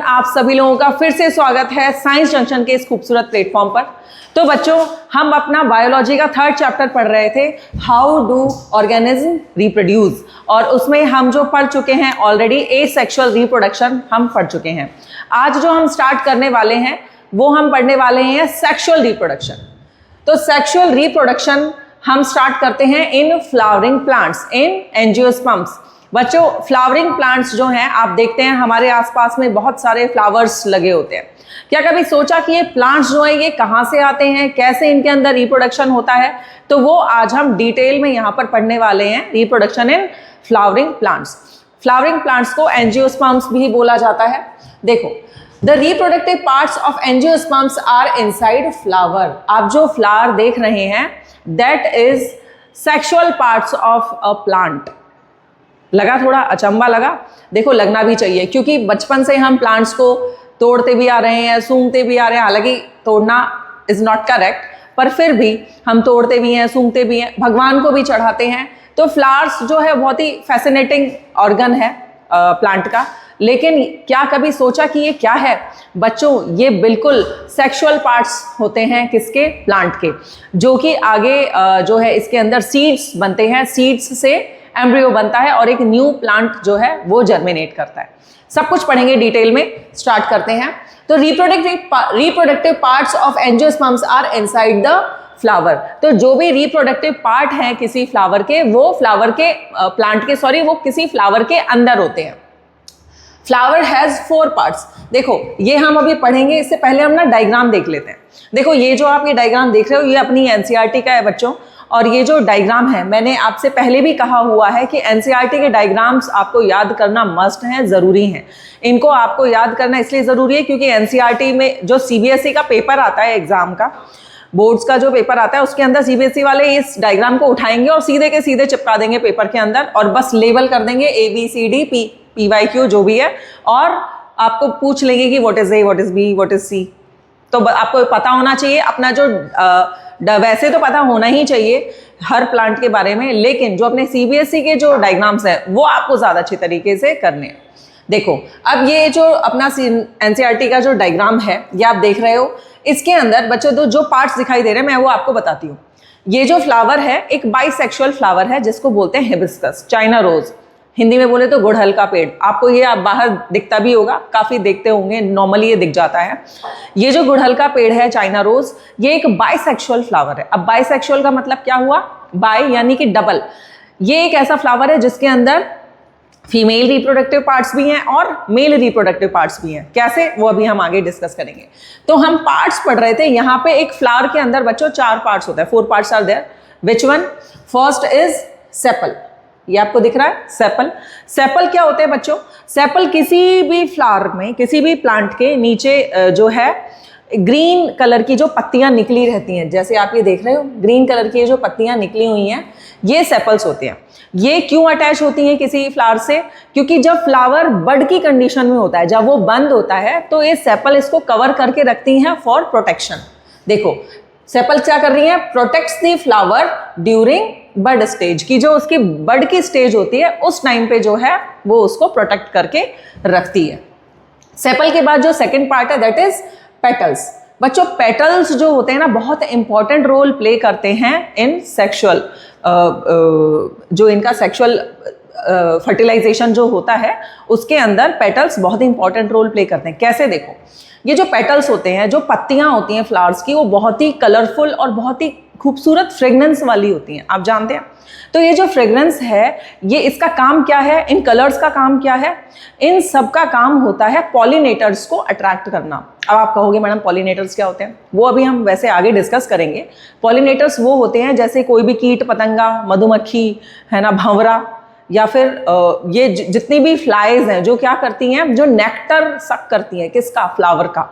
आप सभी लोगों का फिर से स्वागत है साइंस जंक्शन के इस खूबसूरत प्लेटफॉर्म पर। तो बच्चों, हम अपना बायोलॉजी का 3rd चैप्टर पढ़ रहे थे, हाउ डू ऑर्गेनिज्म रिप्रोड्यूस, और उसमें हम जो पढ़ चुके हैं ऑलरेडी एसेक्सुअल रिप्रोडक्शन हम पढ़ चुके हैं। आज जो हम स्टार्ट करने वाले हैं वो हम पढ़ने वाले हैं सेक्सुअल रिप्रोडक्शन। तो सेक्सुअल रिप्रोडक्शन हम स्टार्ट करते हैं इन फ्लावरिंग प्लांट्स, इन एंजियोस्पर्म्स। बच्चों, फ्लावरिंग प्लांट्स जो हैं, आप देखते हैं हमारे आसपास में बहुत सारे फ्लावर्स लगे होते हैं। क्या कभी सोचा कि ये प्लांट्स जो हैं ये कहाँ से आते हैं, कैसे इनके अंदर रिप्रोडक्शन होता है? तो वो आज हम डिटेल में यहाँ पर पढ़ने वाले हैं, reproduction in flowering plants. Flowering plants को एंजियोस्पर्म्स भी बोला जाता है। देखो, the reproductive parts of angiosperms are inside flower. आप जो फ्लावर देख रहे हैं that is sexual parts of a plant. लगा थोड़ा अचंबा लगा? देखो, लगना भी चाहिए, क्योंकि बचपन से हम प्लांट्स को तोड़ते भी आ रहे हैं, सूंघते भी आ रहे हैं। हालांकि तोड़ना इज नॉट करेक्ट, पर फिर भी हम तोड़ते भी हैं, सूंघते भी हैं, भगवान को भी चढ़ाते हैं। तो फ्लावर्स जो है बहुत ही फैसिनेटिंग ऑर्गन है प्लांट का। लेकिन क्या कभी सोचा कि ये क्या है? बच्चों, ये बिल्कुल सेक्सुअल पार्ट्स होते हैं किसके? प्लांट के, जो कि आगे जो है इसके अंदर सीड्स बनते हैं, सीड्स से एम्ब्रियो बनता है और एक न्यू प्लांट जो है वो जर्मिनेट करता है। सब कुछ पढ़ेंगे डिटेल में। स्टार्ट करते हैं। तो reproductive parts of angiosperms are inside the flower. तो जो भी रिप्रोडक्टिव पार्ट हैं किसी फ्लावर के, वो फ्लावर के प्लांट के वो किसी फ्लावर के अंदर होते हैं। Flower has 4 parts. देखो, ये हम अभी पढ़ेंगे, इससे पहले हम ना डायग्राम देख लेते हैं। देखो, ये जो आप ये डायग्राम देख रहे हो ये अपनी एनसीईआरटी का है बच्चों। और ये जो डायग्राम है, मैंने आपसे पहले भी कहा हुआ है कि एनसीईआरटी के डायग्राम्स आपको याद करना मस्ट हैं, ज़रूरी हैं। इनको आपको याद करना इसलिए ज़रूरी है क्योंकि एनसीईआरटी में जो सीबीएसई का पेपर आता है, एग्जाम का, बोर्ड्स का जो पेपर आता है, उसके अंदर सीबीएसई वाले इस डायग्राम को उठाएंगे और सीधे के सीधे चिपका देंगे पेपर के अंदर, और बस लेबल कर देंगे ABCD PYQ जो भी है, और आपको पूछ लेंगे कि what is A, what is B, what is C। तो आपको पता होना चाहिए अपना जो वैसे तो पता होना ही चाहिए हर प्लांट के बारे में, लेकिन जो अपने सीबीएसई के जो डायग्राम्स हैं वो आपको ज़्यादा अच्छी तरीके से करने हैं। देखो, अब ये जो अपना एनसीईआरटी का जो डायग्राम है ये आप देख रहे हो, इसके अंदर बच्चों जो पार्ट्स दिखाई दे रहे हैं मैं वो आपको बताती हूँ। ये जो फ्लावर है एक बाइसेक्सुअल फ्लावर है जिसको बोलते हैं हिबिस्कस, चाइना रोज, हिंदी में बोले तो गुड़हल का पेड़। आपको ये आप बाहर दिखता भी होगा, काफ़ी देखते होंगे, नॉर्मली ये दिख जाता है। ये जो गुड़हल का पेड़ है चाइना रोज, ये एक बाइसेक्सुअल फ्लावर है। अब बाइसेक्सुअल का मतलब क्या हुआ? बाय यानी कि डबल। ये एक ऐसा फ्लावर है जिसके अंदर फीमेल रिप्रोडक्टिव पार्ट्स भी हैं और मेल रिप्रोडक्टिव पार्ट्स भी हैं। कैसे, वो अभी हम आगे डिस्कस करेंगे। तो हम पार्ट्स पढ़ रहे थे। यहाँ पे एक फ्लावर के अंदर बच्चों 4 पार्ट्स होता है, 4 parts are there. Which one? First is sepal. ये आपको दिख रहा है सेपल। सेपल क्या होते हैं बच्चों? सेपल किसी भी फ्लावर में, किसी भी प्लांट के नीचे जो है ग्रीन कलर की जो पत्तियां निकली रहती हैं, जैसे आप ये देख रहे हो ग्रीन कलर की जो पत्तियां निकली हुई हैं, ये सेपल्स होते हैं। ये क्यों अटैच होती हैं किसी फ्लावर से? क्योंकि जब फ्लावर बड की कंडीशन में होता है, जब वो बंद होता है, तो ये सेपल इसको कवर करके रखती हैं फॉर प्रोटेक्शन। देखो, सेपल क्या कर रही है? Protects the flower during bud stage, की जो उसकी बड की स्टेज होती है उस टाइम पे जो है वो उसको प्रोटेक्ट करके रखती है। सेपल के बाद जो सेकंड पार्ट है दैट इज पेटल्स। बच्चों, पेटल्स जो होते हैं ना बहुत इंपॉर्टेंट रोल प्ले करते हैं इन सेक्सुअल जो इनका सेक्सुअल फर्टिलाइजेशन जो होता है उसके अंदर पेटल्स बहुत इंपॉर्टेंट रोल प्ले करते हैं। कैसे? देखो, ये जो पेटल्स होते हैं, जो पत्तियां होती हैं फ्लावर्स की, वो बहुत ही कलरफुल और बहुत ही खूबसूरत फ्रेगनेंस वाली होती हैं, आप जानते हैं। तो ये जो फ्रेगनेंस है, ये इसका काम क्या है? इन कलर्स का काम क्या है? इन सब का काम होता है पॉलिनेटर्स को अट्रैक्ट करना। अब आप कहोगे मैडम पॉलिनेटर्स क्या होते हैं? वो अभी हम वैसे आगे डिस्कस करेंगे। पॉलिनेटर्स वो होते हैं जैसे कोई भी कीट पतंगा, मधुमक्खी है ना, भंवरा, या फिर ये जितनी भी फ्लाइज हैं जो क्या करती हैं, जो नेक्टर सक करती हैं, किसका, फ्लावर का,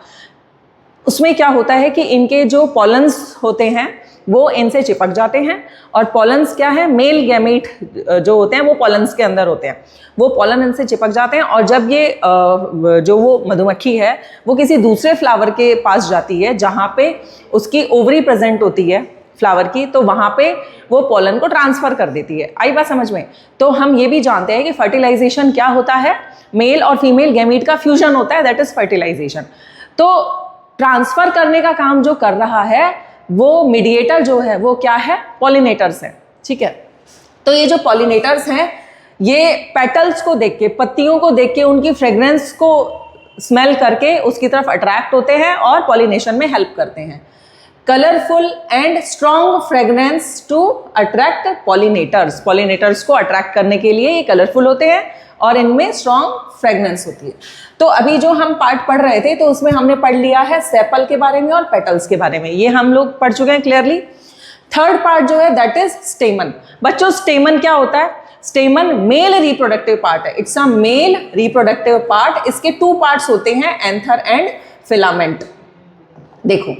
उसमें क्या होता है कि इनके जो पॉलन्स होते हैं वो इनसे चिपक जाते हैं। और पॉलन्स क्या है, मेल गैमेट जो होते हैं वो पॉलन्स के अंदर होते हैं, वो पॉलन इनसे चिपक जाते हैं। और जब ये जो वो मधुमक्खी है वो किसी दूसरे फ्लावर के पास जाती है जहाँ पे उसकी ओवरी प्रेजेंट होती है फ्लावर की, तो वहाँ पे वो पॉलन को ट्रांसफर कर देती है। आई बात समझ में? तो हम ये भी जानते हैं कि फर्टिलाइजेशन क्या होता है, मेल और फीमेल गैमीट का फ्यूजन होता है, दैट इज फर्टिलाइजेशन। तो ट्रांसफर करने का काम जो कर रहा है वो मीडिएटर जो है वो क्या है, पॉलिनेटर्स है। ठीक है, तो ये जो पॉलिनेटर्स हैं ये पेटल्स को देख के, पत्तियों को देख के, उनकी फ्रेग्रेंस को स्मेल करके उसकी तरफ अट्रैक्ट होते हैं और पॉलिनेशन में हेल्प करते हैं। Colourful and strong fragrance to attract pollinators, pollinators को अट्रैक्ट करने के लिए ये कलरफुल होते हैं और इनमें स्ट्रॉन्ग फ्रेग्रेंस होती है। तो अभी जो हम पार्ट पढ़ रहे थे तो उसमें हमने पढ़ लिया है सेपल के बारे में और पेटल्स के बारे में, ये हम लोग पढ़ चुके हैं क्लियरली। थर्ड पार्ट जो है दैट इज स्टेमन। बच्चों स्टेमन क्या होता है? स्टेमन मेल रिप्रोडक्टिव पार्ट है, it's a mail reproductive part. इसके टू पार्ट्स होते हैं, एंथर एंड फिलामेंट। देखो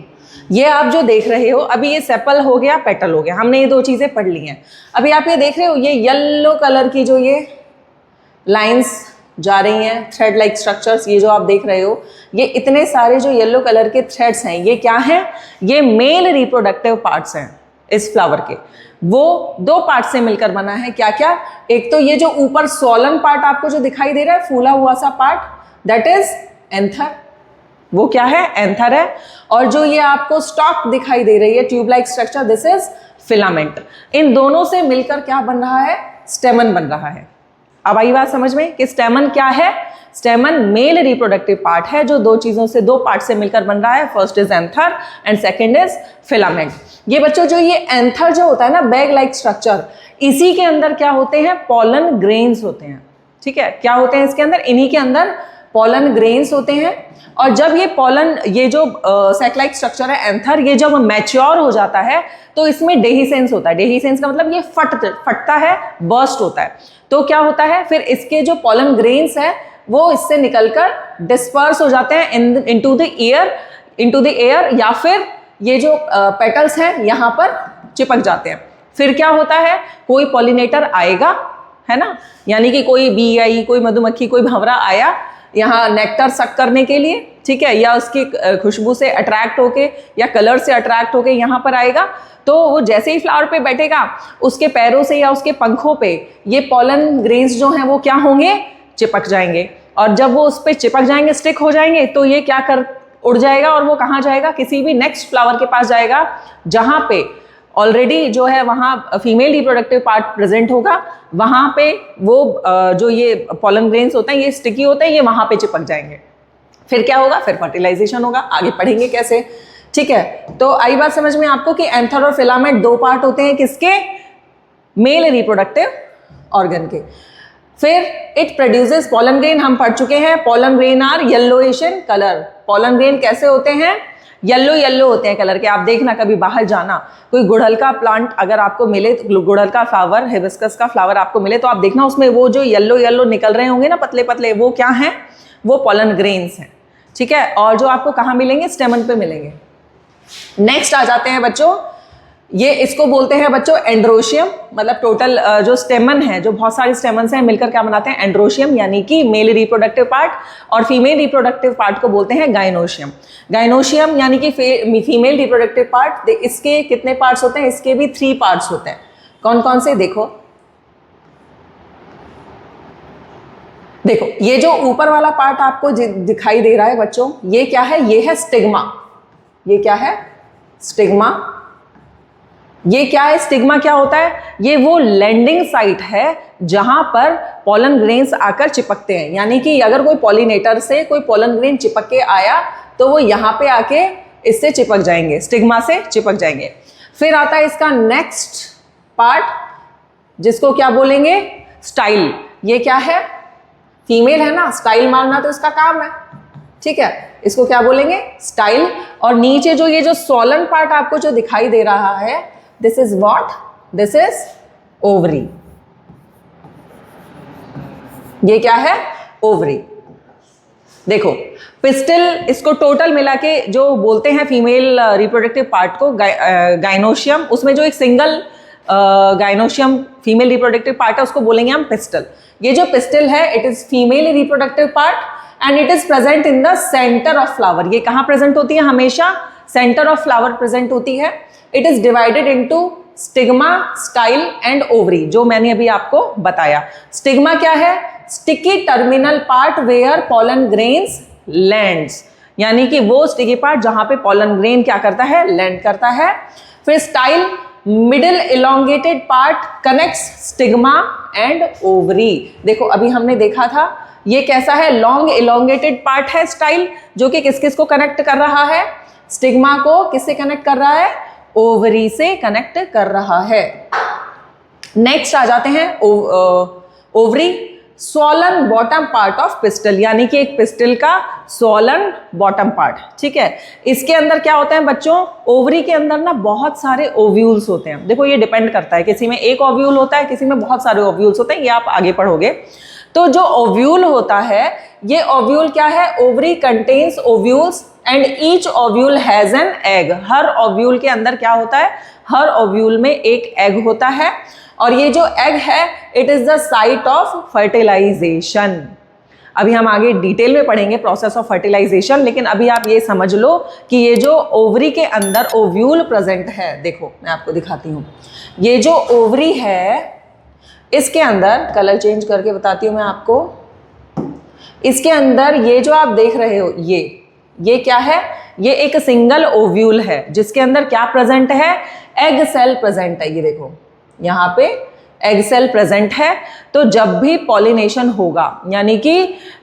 ये आप जो देख रहे हो, अभी ये सेपल हो गया, पेटल हो गया, हमने ये दो चीजें पढ़ ली हैं। अभी आप ये देख रहे हो, ये येलो कलर की जो ये लाइंस जा रही हैं, थ्रेड लाइक स्ट्रक्चर्स, ये जो आप देख रहे हो, ये इतने सारे जो येलो कलर के थ्रेड्स हैं, ये क्या हैं? ये मेल रिप्रोडक्टिव पार्ट्स हैं इस फ्लावर के। वो दो पार्ट से मिलकर बना है, क्या क्या? एक तो ये जो ऊपर सोलन पार्ट आपको जो दिखाई दे रहा है, फूला हुआ सा पार्ट, दैट इज एंथर, वो क्या है? एंथर है। और जो ये आपको स्टॉक दिखाई दे रही है, tube like structure, this is filament. इन दोनों से मिलकर क्या बन रहा है? स्टेमन बन रहा है। अब आई बात समझ में कि स्टेमन क्या है? स्टेमन मेल रिप्रोडक्टिव पार्ट है जो दो चीजों से, दो पार्ट से मिलकर बन रहा है। First is anther and second is filament. ये बच्चों जो ये एंथर जो होता है ना, बैग लाइक स्ट्रक्चर, इसी के अंदर क्या होते हैं? पॉलन ग्रेन्स होते हैं। ठीक है, क्या होते हैं इसके अंदर? इन्हीं के अंदर पॉलन ग्रेन्स होते हैं। और जब ये पॉलन, ये जो सैक लाइक स्ट्रक्चर है एंथर, ये जब मैच्योर हो जाता है तो इसमें डेहिसेंस होता है। डेहिसेंस का मतलब ये फटता है, बर्स्ट होता है। तो क्या होता है फिर? इसके जो पॉलन ग्रेन्स है वो इससे निकलकर डिस्पर्स हो जाते हैं इनटू द एयर, या फिर ये जो पेटल्स हैं यहाँ पर चिपक जाते हैं। फिर क्या होता है? कोई पॉलिनेटर आएगा, है ना, यानी कि कोई बी आई, कोई मधुमक्खी, कोई भंवरा आया यहाँ नेक्टर सक करने के लिए, ठीक है, या उसकी खुशबू से अट्रैक्ट होके या कलर से अट्रैक्ट होके यहाँ पर आएगा। तो वो जैसे ही फ्लावर पे बैठेगा, उसके पैरों से या उसके पंखों पे ये पॉलन ग्रेन्स जो हैं वो क्या होंगे? चिपक जाएंगे। और जब वो उस पर चिपक जाएंगे, स्टिक हो जाएंगे, तो ये क्या कर उड़ जाएगा और वो कहाँ जाएगा? किसी भी नेक्स्ट फ्लावर के पास जाएगा जहाँ पे ऑलरेडी जो है वहाँ फीमेल रिप्रोडक्टिव पार्ट प्रेजेंट होगा। वहाँ पे वो जो ये पॉलन ग्रेन्स होते हैं, ये स्टिकी होते हैं, ये वहाँ पे चिपक जाएंगे। फिर क्या होगा? फिर फर्टिलाइजेशन होगा। आगे पढ़ेंगे कैसे, ठीक है। तो आई बात समझ में आपको कि एंथर और फिलामेंट दो पार्ट होते हैं, किसके? मेल रिप्रोडक्टिव ऑर्गन के। फिर इट प्रोड्यूसेस पॉलन ग्रेन, हम पढ़ चुके हैं। Pollen grain are yellowish in colour. Pollen grain कैसे होते हैं? येलो होते हैं कलर के। आप देखना, कभी बाहर जाना, कोई गुड़हल का प्लांट अगर आपको मिले, गुड़हल का फ्लावर, हिबिस्कस का फ्लावर आपको मिले, तो आप देखना उसमें वो जो येलो निकल रहे होंगे ना, पतले पतले, वो क्या हैं? वो पॉलन ग्रेन्स हैं, ठीक है। और जो आपको कहाँ मिलेंगे? स्टेमन पे मिलेंगे। नेक्स्ट आ जाते हैं बच्चों, ये इसको बोलते हैं बच्चों एंड्रोशियम। मतलब टोटल जो स्टेमन है, जो बहुत सारे स्टेमन्स हैं मिलकर क्या बनाते हैं? एंड्रोशियम, यानी कि मेल रिप्रोडक्टिव पार्ट। और फीमेल रिप्रोडक्टिव पार्ट को बोलते हैं गाइनोशियम। गाइनोशियम यानी कि फीमेल रिप्रोडक्टिव पार्ट। इसके कितने पार्ट्स होते हैं? इसके भी 3 पार्ट्स होते हैं। कौन कौन से? देखो ये जो ऊपर वाला पार्ट आपको दिखाई दे रहा है बच्चों, ये क्या है? ये है स्टिग्मा। ये क्या है? स्टिग्मा। ये क्या है? स्टिग्मा क्या होता है? ये वो लैंडिंग साइट है जहां पर पॉलन ग्रेन्स आकर चिपकते हैं। यानी कि अगर कोई पॉलिनेटर से कोई पॉलन ग्रेन चिपक के आया तो वो यहाँ पे आके इससे चिपक जाएंगे, स्टिग्मा से चिपक जाएंगे। फिर आता है इसका नेक्स्ट पार्ट, जिसको क्या बोलेंगे? स्टाइल। ये क्या है? फीमेल है ना, स्टाइल मारना तो इसका काम है, ठीक है। इसको क्या बोलेंगे? स्टाइल। और नीचे जो ये जो सोलन पार्ट आपको जो दिखाई दे रहा है, this is what? This is ovary. ये क्या है? ओवरी। देखो पिस्टल, इसको टोटल मिला के जो बोलते हैं फीमेल रिप्रोडक्टिव पार्ट को गाइनोशियम, उसमें जो एक single gynoecium female reproductive part है उसको बोलेंगे हम पिस्टल। ये जो पिस्टल है it is female reproductive part and it is present in the centre of flower. ये कहाँ प्रेजेंट होती है? हमेशा सेंटर ऑफ फ्लावर प्रेजेंट होती है। It is divided into stigma, style and ovary, जो मैंने अभी आपको बताया। स्टिग्मा क्या है? Sticky terminal part where pollen grains lands, यानी कि वो स्टिकी पार्ट जहां पे पॉलन ग्रेन क्या करता है? लैंड करता है। फिर style, middle elongated part connects stigma and ovary. देखो अभी हमने देखा था ये कैसा है? लॉन्ग इलोंगेटेड पार्ट है स्टाइल, जो कि किस किस को कनेक्ट कर रहा है? स्टिग्मा को किससे कनेक्ट कर रहा है? ओवरी से कनेक्ट कर रहा है। नेक्स्ट आ जाते हैं ovary, swollen bottom part of pistol, यानी कि एक पिस्टल का स्वॉलन बॉटम पार्ट। ठीक है, इसके अंदर क्या होता है बच्चों? ओवरी के अंदर ना बहुत सारे ओव्यूल्स होते हैं। देखो ये डिपेंड करता है, किसी में एक ओव्यूल होता है, किसी में बहुत सारे ओव्यूल्स होते हैं, ये आप आगे पढ़ोगे। तो जो ओव्यूल होता है, ये ओव्यूल क्या है? Ovary contains ovules and each ovule has an egg. Her ovule के अंदर क्या होता है? हर ओव्यूल में एक एग होता है, और ये जो एग है it is the site of fertilisation. अभी हम आगे डिटेल में पढ़ेंगे प्रोसेस ऑफ फर्टिलाइजेशन, लेकिन अभी आप ये समझ लो कि ये जो ओवरी के अंदर ओव्यूल प्रेजेंट है, देखो मैं आपको दिखाती हूँ। ये जो ओवरी है इसके अंदर, कलर चेंज करके बताती हूँ मैं आपको, इसके अंदर ये जो आप देख रहे हो ये क्या है? ये एक सिंगल ओव्यूल है जिसके अंदर क्या प्रेजेंट है? एग सेल प्रेजेंट है। ये देखो यहाँ पे एग सेल प्रेजेंट है। तो जब भी पॉलिनेशन होगा, यानी कि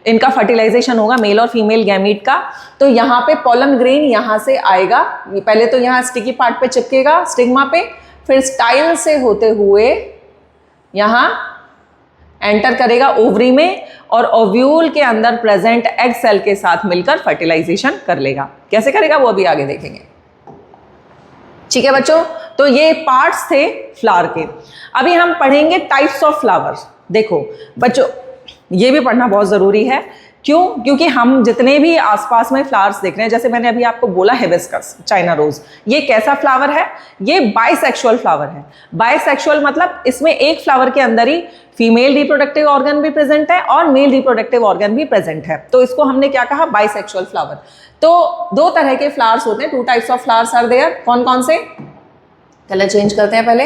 इनका फर्टिलाइजेशन होगा मेल और फीमेल गैमीट का, तो यहाँ पे पॉलन ग्रेन यहाँ से आएगा। पहले तो यहाँ स्टिकी पार्ट पे चिपकेगा स्टिग्मा पे, फिर स्टाइल से होते हुए यहाँ एंटर करेगा ओवरी में, और ओव्यूल के अंदर प्रेजेंट एग सेल के साथ मिलकर फर्टिलाइजेशन कर लेगा। कैसे करेगा वो अभी आगे देखेंगे। ठीक है बच्चों, तो ये पार्ट्स थे फ्लावर के। अभी हम पढ़ेंगे टाइप्स ऑफ फ्लावर्स। देखो बच्चों ये भी पढ़ना बहुत ज़रूरी है। क्यों? क्योंकि हम जितने भी आसपास में फ्लावर्स देख रहे हैं, जैसे मैंने अभी आपको बोला हिबिस्कस, चाइना रोज, ये कैसा फ्लावर है? ये बाइसेक्सुअल फ्लावर है। बाइसेक्सुअल मतलब इसमें एक फ्लावर के अंदर ही फीमेल रिप्रोडक्टिव ऑर्गन भी प्रेजेंट है और मेल रिप्रोडक्टिव ऑर्गन भी प्रेजेंट है, तो इसको हमने क्या कहा? Bisexual flower. तो दो तरह के फ्लावर्स होते हैं, 2 types of flowers are there. कौन कौन से? कलर चेंज करते हैं पहले।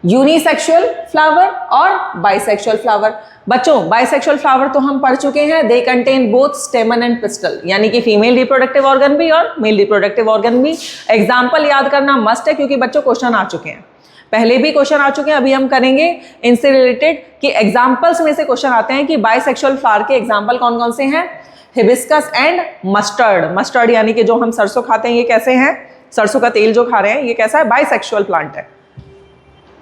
यूनिसेक्सुअल फ्लावर और बाइसेक्सुअल फ्लावर। बच्चों बाइसेक्सुअल फ्लावर तो हम पढ़ चुके हैं, they contain both stamen and pistil, यानी कि फीमेल रिप्रोडक्टिव ऑर्गन भी और मेल रिप्रोडक्टिव ऑर्गन भी। एग्जाम्पल याद करना मस्ट है, क्योंकि बच्चों क्वेश्चन आ चुके हैं, पहले भी क्वेश्चन आ चुके हैं, अभी हम करेंगे इनसे रिलेटेड कि एग्जाम्पल्स में से क्वेश्चन आते हैं कि बाइसेक्सुअल फ्लावर के एग्जाम्पल कौन कौन से हैं? Hibiscus and mustard. मस्टर्ड यानी कि जो हम सरसों खाते हैं, ये कैसे हैं? सरसों का तेल जो खा रहे हैं ये कैसा है? बाइसेक्सुअल प्लांट है।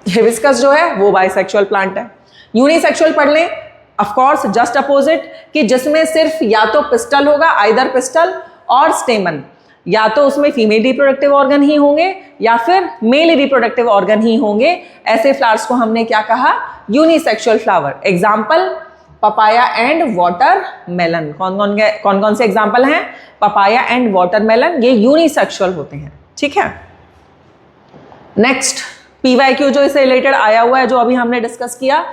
हिबिस्कस जो है वो बाइसेक्सुअल प्लांट है। यूनिसेक्सुअल पढ़ लें, ऑफ कोर्स जस्ट अपोजिट, कि जिसमें सिर्फ या तो पिस्टल होगा, आइदर पिस्टल और स्टेमन, या तो उसमें फीमेल रिप्रोडक्टिव ऑर्गन ही होंगे या फिर मेल रिप्रोडक्टिव ऑर्गन ही होंगे। ऐसे फ्लावर्स को हमने क्या कहा? Unisexual flower. Example papaya and watermelon. कौन कौन से एग्जाम्पल हैं? पपाया एंड वाटरमेलन, ये यूनिसेक्सुअल होते हैं। ठीक है, नेक्स्ट PYQ जो इससे रिलेटेड आया हुआ है, जो अभी हमने डिस्कस किया,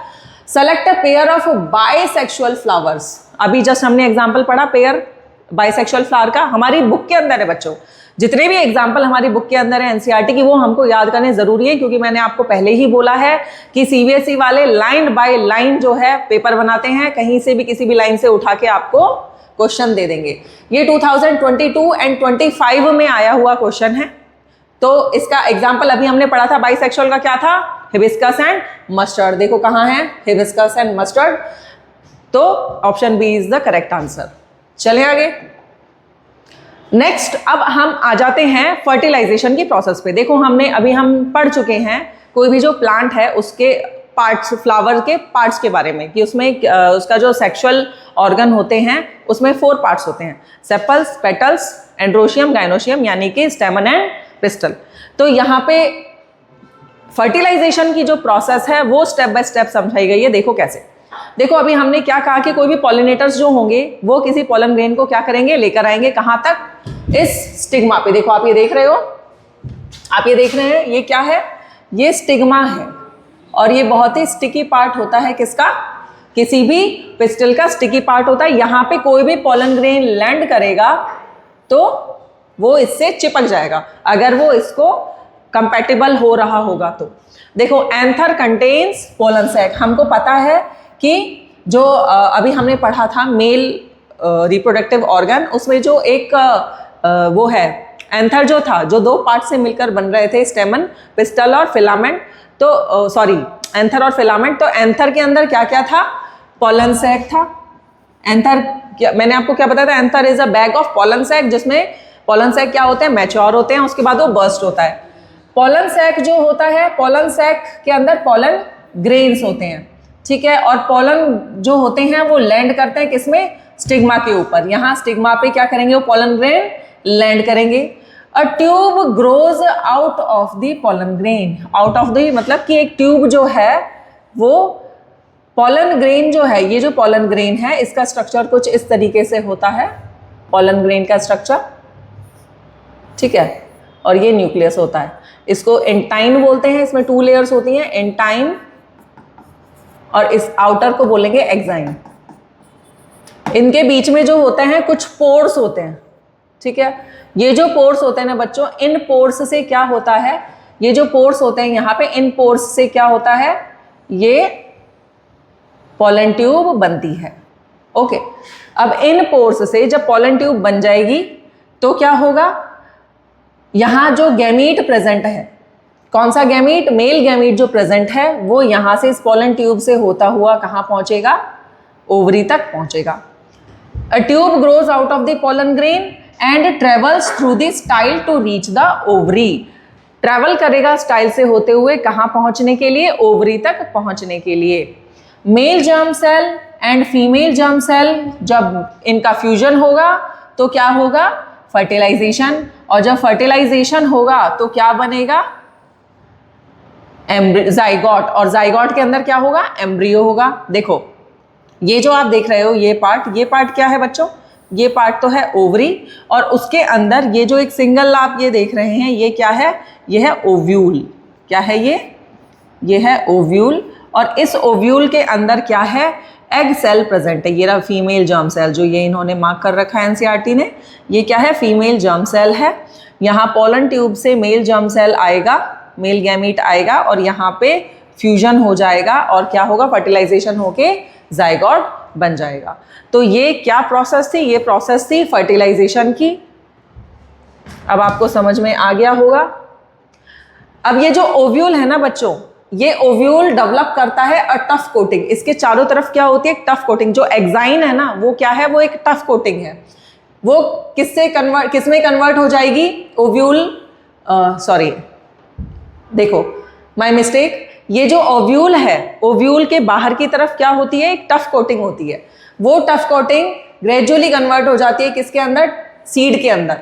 select a pair of bisexual flowers. अभी जस्ट हमने एग्जाम्पल पढ़ा पेयर बाइसेक्सुअल फ्लावर का, हमारी बुक के अंदर है बच्चों। जितने भी एग्जाम्पल हमारी बुक के अंदर है एनसीईआरटी की, वो हमको याद करने जरूरी है, क्योंकि मैंने आपको पहले ही बोला है कि सीबीएसई वाले लाइन बाय लाइन जो है पेपर बनाते हैं, कहीं से भी किसी भी लाइन से उठा के आपको क्वेश्चन दे देंगे। ये 2022 एंड 25 में आया हुआ क्वेश्चन है। तो इसका एग्जाम्पल अभी हमने पढ़ा था बाइसेक्सुअल का, क्या था? Hibiscus and mustard. देखो कहाँ है? Hibiscus and mustard. तो option B is the correct answer. चलें आगे। नेक्स्ट अब हम आ जाते हैं फर्टिलाइजेशन की प्रोसेस पे। देखो हम पढ़ चुके हैं कोई भी जो प्लांट है उसके पार्ट्स, फ्लावर के पार्ट्स के बारे में, कि उसमें उसका जो सेक्सुअल ऑर्गन होते हैं उसमें 4 पार्ट्स होते हैं, सेपल्स, पेटल्स, एंड्रोशियम, गाइनोशियम, यानी कि स्टेमन एंड पिस्टल। तो यहाँ पे फर्टिलाइजेशन की जो प्रोसेस है वो स्टेप बाय स्टेप समझाई गई है। देखो कैसे। देखो अभी हमने क्या कहा कि कोई भी पॉलिनेटर्स जो होंगे वो किसी पॉलन ग्रेन को क्या करेंगे, लेकर आएंगे कहां तक, इस स्टिग्मा पे। देखो आप ये देख रहे हो, आप ये देख रहे हैं, ये क्या है, ये स्टिग्मा है और ये बहुत ही स्टिकी पार्ट होता है किसका, किसी भी पिस्टल का स्टिकी पार्ट होता है। यहां पे कोई भी पॉलन ग्रेन लैंड करेगा तो वो इससे चिपक जाएगा अगर वो इसको कंपैटिबल हो रहा होगा तो। देखो एंथर कंटेन्स पोलन सैक, हमको पता है कि जो अभी हमने पढ़ा था मेल रिप्रोडक्टिव ऑर्गन, उसमें जो एक वो है एंथर जो था, जो दो पार्ट से मिलकर बन रहे थे, स्टेमन, पिस्टल और फिलामेंट, तो सॉरी एंथर और फिलामेंट। तो एंथर के अंदर क्या क्या था, पोलन सैक था। एंथर मैंने आपको क्या बताया था, anther is a bag of pollen sac, जिसमें पोलन सैक क्या होते हैं, मैच्योर होते हैं, उसके बाद वो बर्स्ट होता है। पोलन सैक जो होता है, पोलन सैक के अंदर पोलन ग्रेन्स होते हैं, ठीक है, और पोलन जो होते हैं वो लैंड करते हैं किसमें, स्टिग्मा के ऊपर। यहाँ स्टिग्मा पे क्या करेंगे, वो पोलन ग्रेन लैंड करेंगे। अ tube grows out of the pollen grain, out of the मतलब कि एक ट्यूब जो है वो पोलन ग्रेन जो है, ये जो पोलन ग्रेन है इसका स्ट्रक्चर कुछ इस तरीके से होता है, पोलन ग्रेन का स्ट्रक्चर, ठीक है, और ये न्यूक्लियस होता है। इसको एंटाइन बोलते हैं, इसमें 2 लेयर्स होती हैं, एंटाइन, और इस आउटर को बोलेंगे एक्साइन। इनके बीच में जो होते हैं कुछ पोर्स होते हैं, ठीक है। ये जो पोर्स होते हैं ना बच्चों, इन पोर्स से क्या होता है, ये जो पोर्स होते हैं यहाँ पे, इन पोर्स से क्या होता है, ये पोलन ट्यूब बनती है। ओके, अब इन पोर्स से जब पोलन ट्यूब बन जाएगी तो क्या होगा, यहां जो गैमीट प्रेजेंट है, कौन सा गैमीट, मेल गैमीट जो प्रेजेंट है, वो यहां से इस पोलन ट्यूब से होता हुआ कहां पहुंचेगा, ओवरी तक पहुंचेगा। A tube grows out of the pollen grain and travels through the style to reach the ovary. Travel करेगा स्टाइल से होते हुए कहां पहुंचने के लिए, ओवरी तक पहुंचने के लिए। Male germ cell and female germ cell, जब इनका फ्यूजन होगा तो क्या होगा, फर्टिलाइजेशन, और जब फर्टिलाइजेशन होगा तो क्या बनेगा, जाइगोट, और जाइगोट के अंदर क्या होगा, एम्ब्रियो होगा। देखो ये जो आप देख रहे हो ये पार्ट क्या है बच्चों, ये पार्ट तो है ओवरी, और उसके अंदर ये जो एक सिंगल आप ये देख रहे हैं, ये क्या है, ये है ओव्यूल। क्या है ये है ओव्यूल, और इस ओव्यूल के अंदर क्या है, एग सेल प्रेजेंट है। ये रहा फीमेल जर्म सेल, जो ये इन्होंने मार्क कर रखा है एनसीईआरटी ने, ये क्या है, फीमेल जर्म सेल है। यहाँ पोलन ट्यूब से मेल जर्म सेल आएगा, मेल गैमीट आएगा, और यहाँ पे फ्यूजन हो जाएगा, और क्या होगा, फर्टिलाइजेशन होके जाइगोट बन जाएगा। तो ये क्या प्रोसेस थी, ये प्रोसेस थी फर्टिलाइजेशन की। अब आपको समझ में आ गया होगा। अब ये जो ओव्यूल है ना बच्चों, ये ओव्यूल डेवलप करता है अ टफ कोटिंग। इसके चारों तरफ क्या होती है, टफ कोटिंग। जो एक्साइन है ना, वो क्या है, वो एक टफ कोटिंग है। वो किसमें कन्वर्ट हो जाएगी, ओव्यूल, सॉरी देखो माय मिस्टेक, ये जो ओव्यूल है, ओव्यूल के बाहर की तरफ क्या होती है, एक टफ कोटिंग होती है। वो टफ कोटिंग ग्रेजुअली कन्वर्ट हो जाती है किसके अंदर, सीड के अंदर।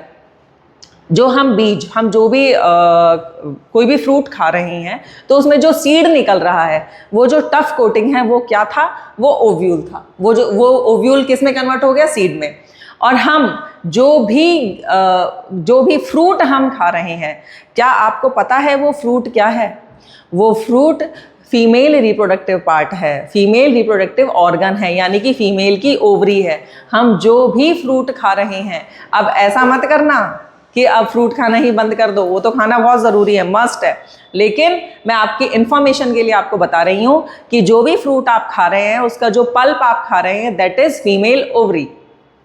जो हम बीज, हम जो भी कोई भी फ्रूट खा रहे हैं तो उसमें जो सीड निकल रहा है, वो जो टफ कोटिंग है वो क्या था, वो ओव्यूल था। वो ओव्यूल किस में कन्वर्ट हो गया, सीड में। और हम जो भी फ्रूट हम खा रहे हैं, क्या आपको पता है वो फ्रूट क्या है, वो फ्रूट फीमेल रिप्रोडक्टिव पार्ट है, फीमेल रिप्रोडक्टिव ऑर्गन है, यानी कि फीमेल की ओवरी है। हम जो भी फ्रूट खा रहे हैं, अब ऐसा मत करना कि अब फ्रूट खाना ही बंद कर दो, वो तो खाना बहुत ज़रूरी है, मस्ट है। लेकिन मैं आपकी इंफॉर्मेशन के लिए आपको बता रही हूँ कि जो भी फ्रूट आप खा रहे हैं, उसका जो पल्प आप खा रहे हैं, that is female ovary.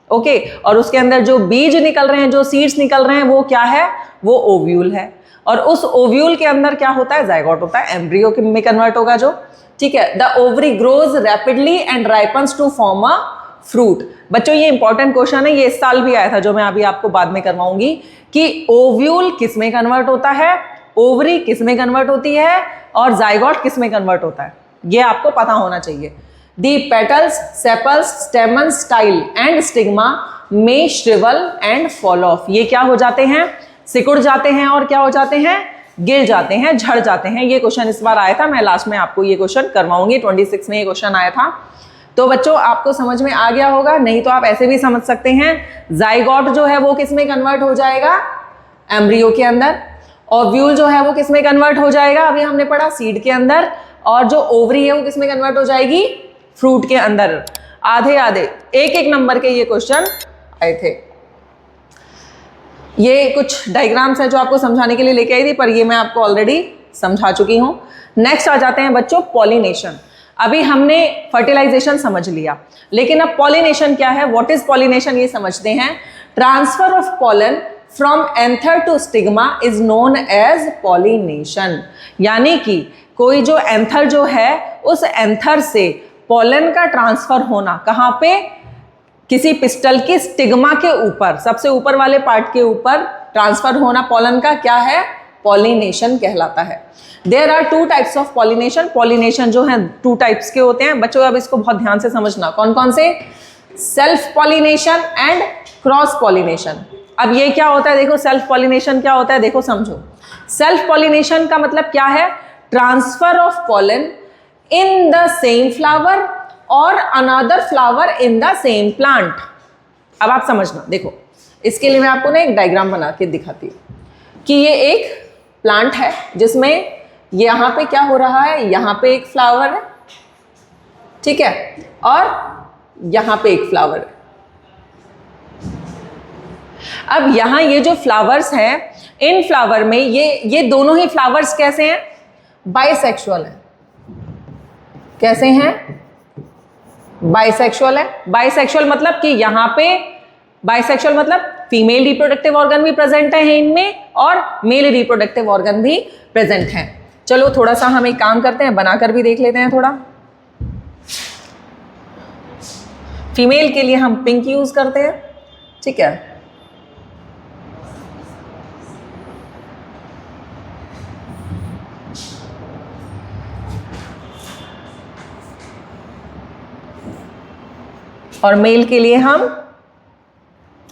Okay, और उसके अंदर जो बीज निकल रहे हैं, जो सीड्स निकल रहे हैं, वो क्या है, वो ओव्यूल है। और उस ओव्यूल के अंदर क्या होता है, जाइगोट होता है, एम्ब्रियो में कन्वर्ट होगा जो, ठीक है। The ovary grows rapidly and ripens to form a fruit. बच्चों ये इंपॉर्टेंट क्वेश्चन है, ये इस साल भी आया था, जो मैं अभी आपको बाद में करवाऊंगी, कि ओव्यूल किस में कन्वर्ट होता है, ओवरी किस में कन्वर्ट होती है, और जाइगोट किस में कन्वर्ट होता है, ये आपको पता होना चाहिए। The petals, sepals, stamen, style and stigma में श्रिवल एंड फॉल ऑफ। ये क्या हो जाते हैं, सिकुड़ जाते हैं, और क्या हो जाते हैं, गिर जाते हैं, झड़ जाते हैं। ये क्वेश्चन इस बार आया था, मैं लास्ट में आपको ये क्वेश्चन करवाऊंगी, 26 में ये क्वेश्चन आया था। तो बच्चों आपको समझ में आ गया होगा, नहीं तो आप ऐसे भी समझ सकते हैं। जाइगोट जो है वो किस में कन्वर्ट हो जाएगा, एम्ब्रियो के अंदर। ओव्यूल जो है वो किस में कन्वर्ट हो जाएगा, अभी हमने पढ़ा सीड के अंदर। और जो ओवरी है वो किस में कन्वर्ट हो जाएगी, फ्रूट के अंदर। आधे आधे एक एक नंबर के ये क्वेश्चन आए थे। ये कुछ डायग्राम्स हैं जो आपको समझाने के लिए लेके आई थी, पर ये मैं आपको ऑलरेडी समझा चुकी हूं। नेक्स्ट आ जाते हैं बच्चों पॉलिनेशन। अभी हमने फर्टिलाइजेशन समझ लिया, लेकिन अब पॉलिनेशन क्या है, व्हाट इज पॉलिनेशन ये समझते हैं। Transfer of pollen from anther to stigma is known as pollination. यानी कि कोई जो एंथर जो है, उस एंथर से पॉलन का ट्रांसफर होना कहां पे, किसी पिस्टल की स्टिग्मा के ऊपर, सबसे ऊपर वाले पार्ट के ऊपर ट्रांसफर होना पॉलन का क्या है, पॉलिनेशन कहलाता है। There are two types of pollination. Pollination जो है टू टाइप्स के होते हैं बच्चों, अब इसको बहुत ध्यान से समझना। कौन कौन से, self pollination and cross pollination. अब ये क्या होता है, देखो सेल्फ पॉलिनेशन क्या होता है, देखो समझो। सेल्फ पॉलिनेशन का मतलब क्या है, transfer of pollen in the same flower और another flower in the same plant. अब आप समझना, देखो इसके लिए मैं आपको ना एक डायग्राम बना के दिखाती हूँ कि ये एक प्लांट है जिसमें यहाँ पे क्या हो रहा है, यहाँ पे एक फ्लावर है, ठीक है, और यहाँ पे एक फ्लावर है। अब यहाँ ये जो फ्लावर्स हैं, इन फ्लावर में ये दोनों ही फ्लावर्स कैसे हैं, बाइसेक्सुअल हैं। कैसे हैं, बाइसेक्सुअल है। बाइसेक्सुअल मतलब कि यहाँ पे, बाइसेक्सुअल मतलब फीमेल रिप्रोडक्टिव ऑर्गन भी प्रेजेंट है इनमें और मेल रिप्रोडक्टिव ऑर्गन भी प्रेजेंट है। चलो थोड़ा सा हम एक काम करते हैं, बनाकर भी देख लेते हैं थोड़ा। फीमेल के लिए हम पिंक यूज करते हैं, ठीक है। और मेल के लिए हम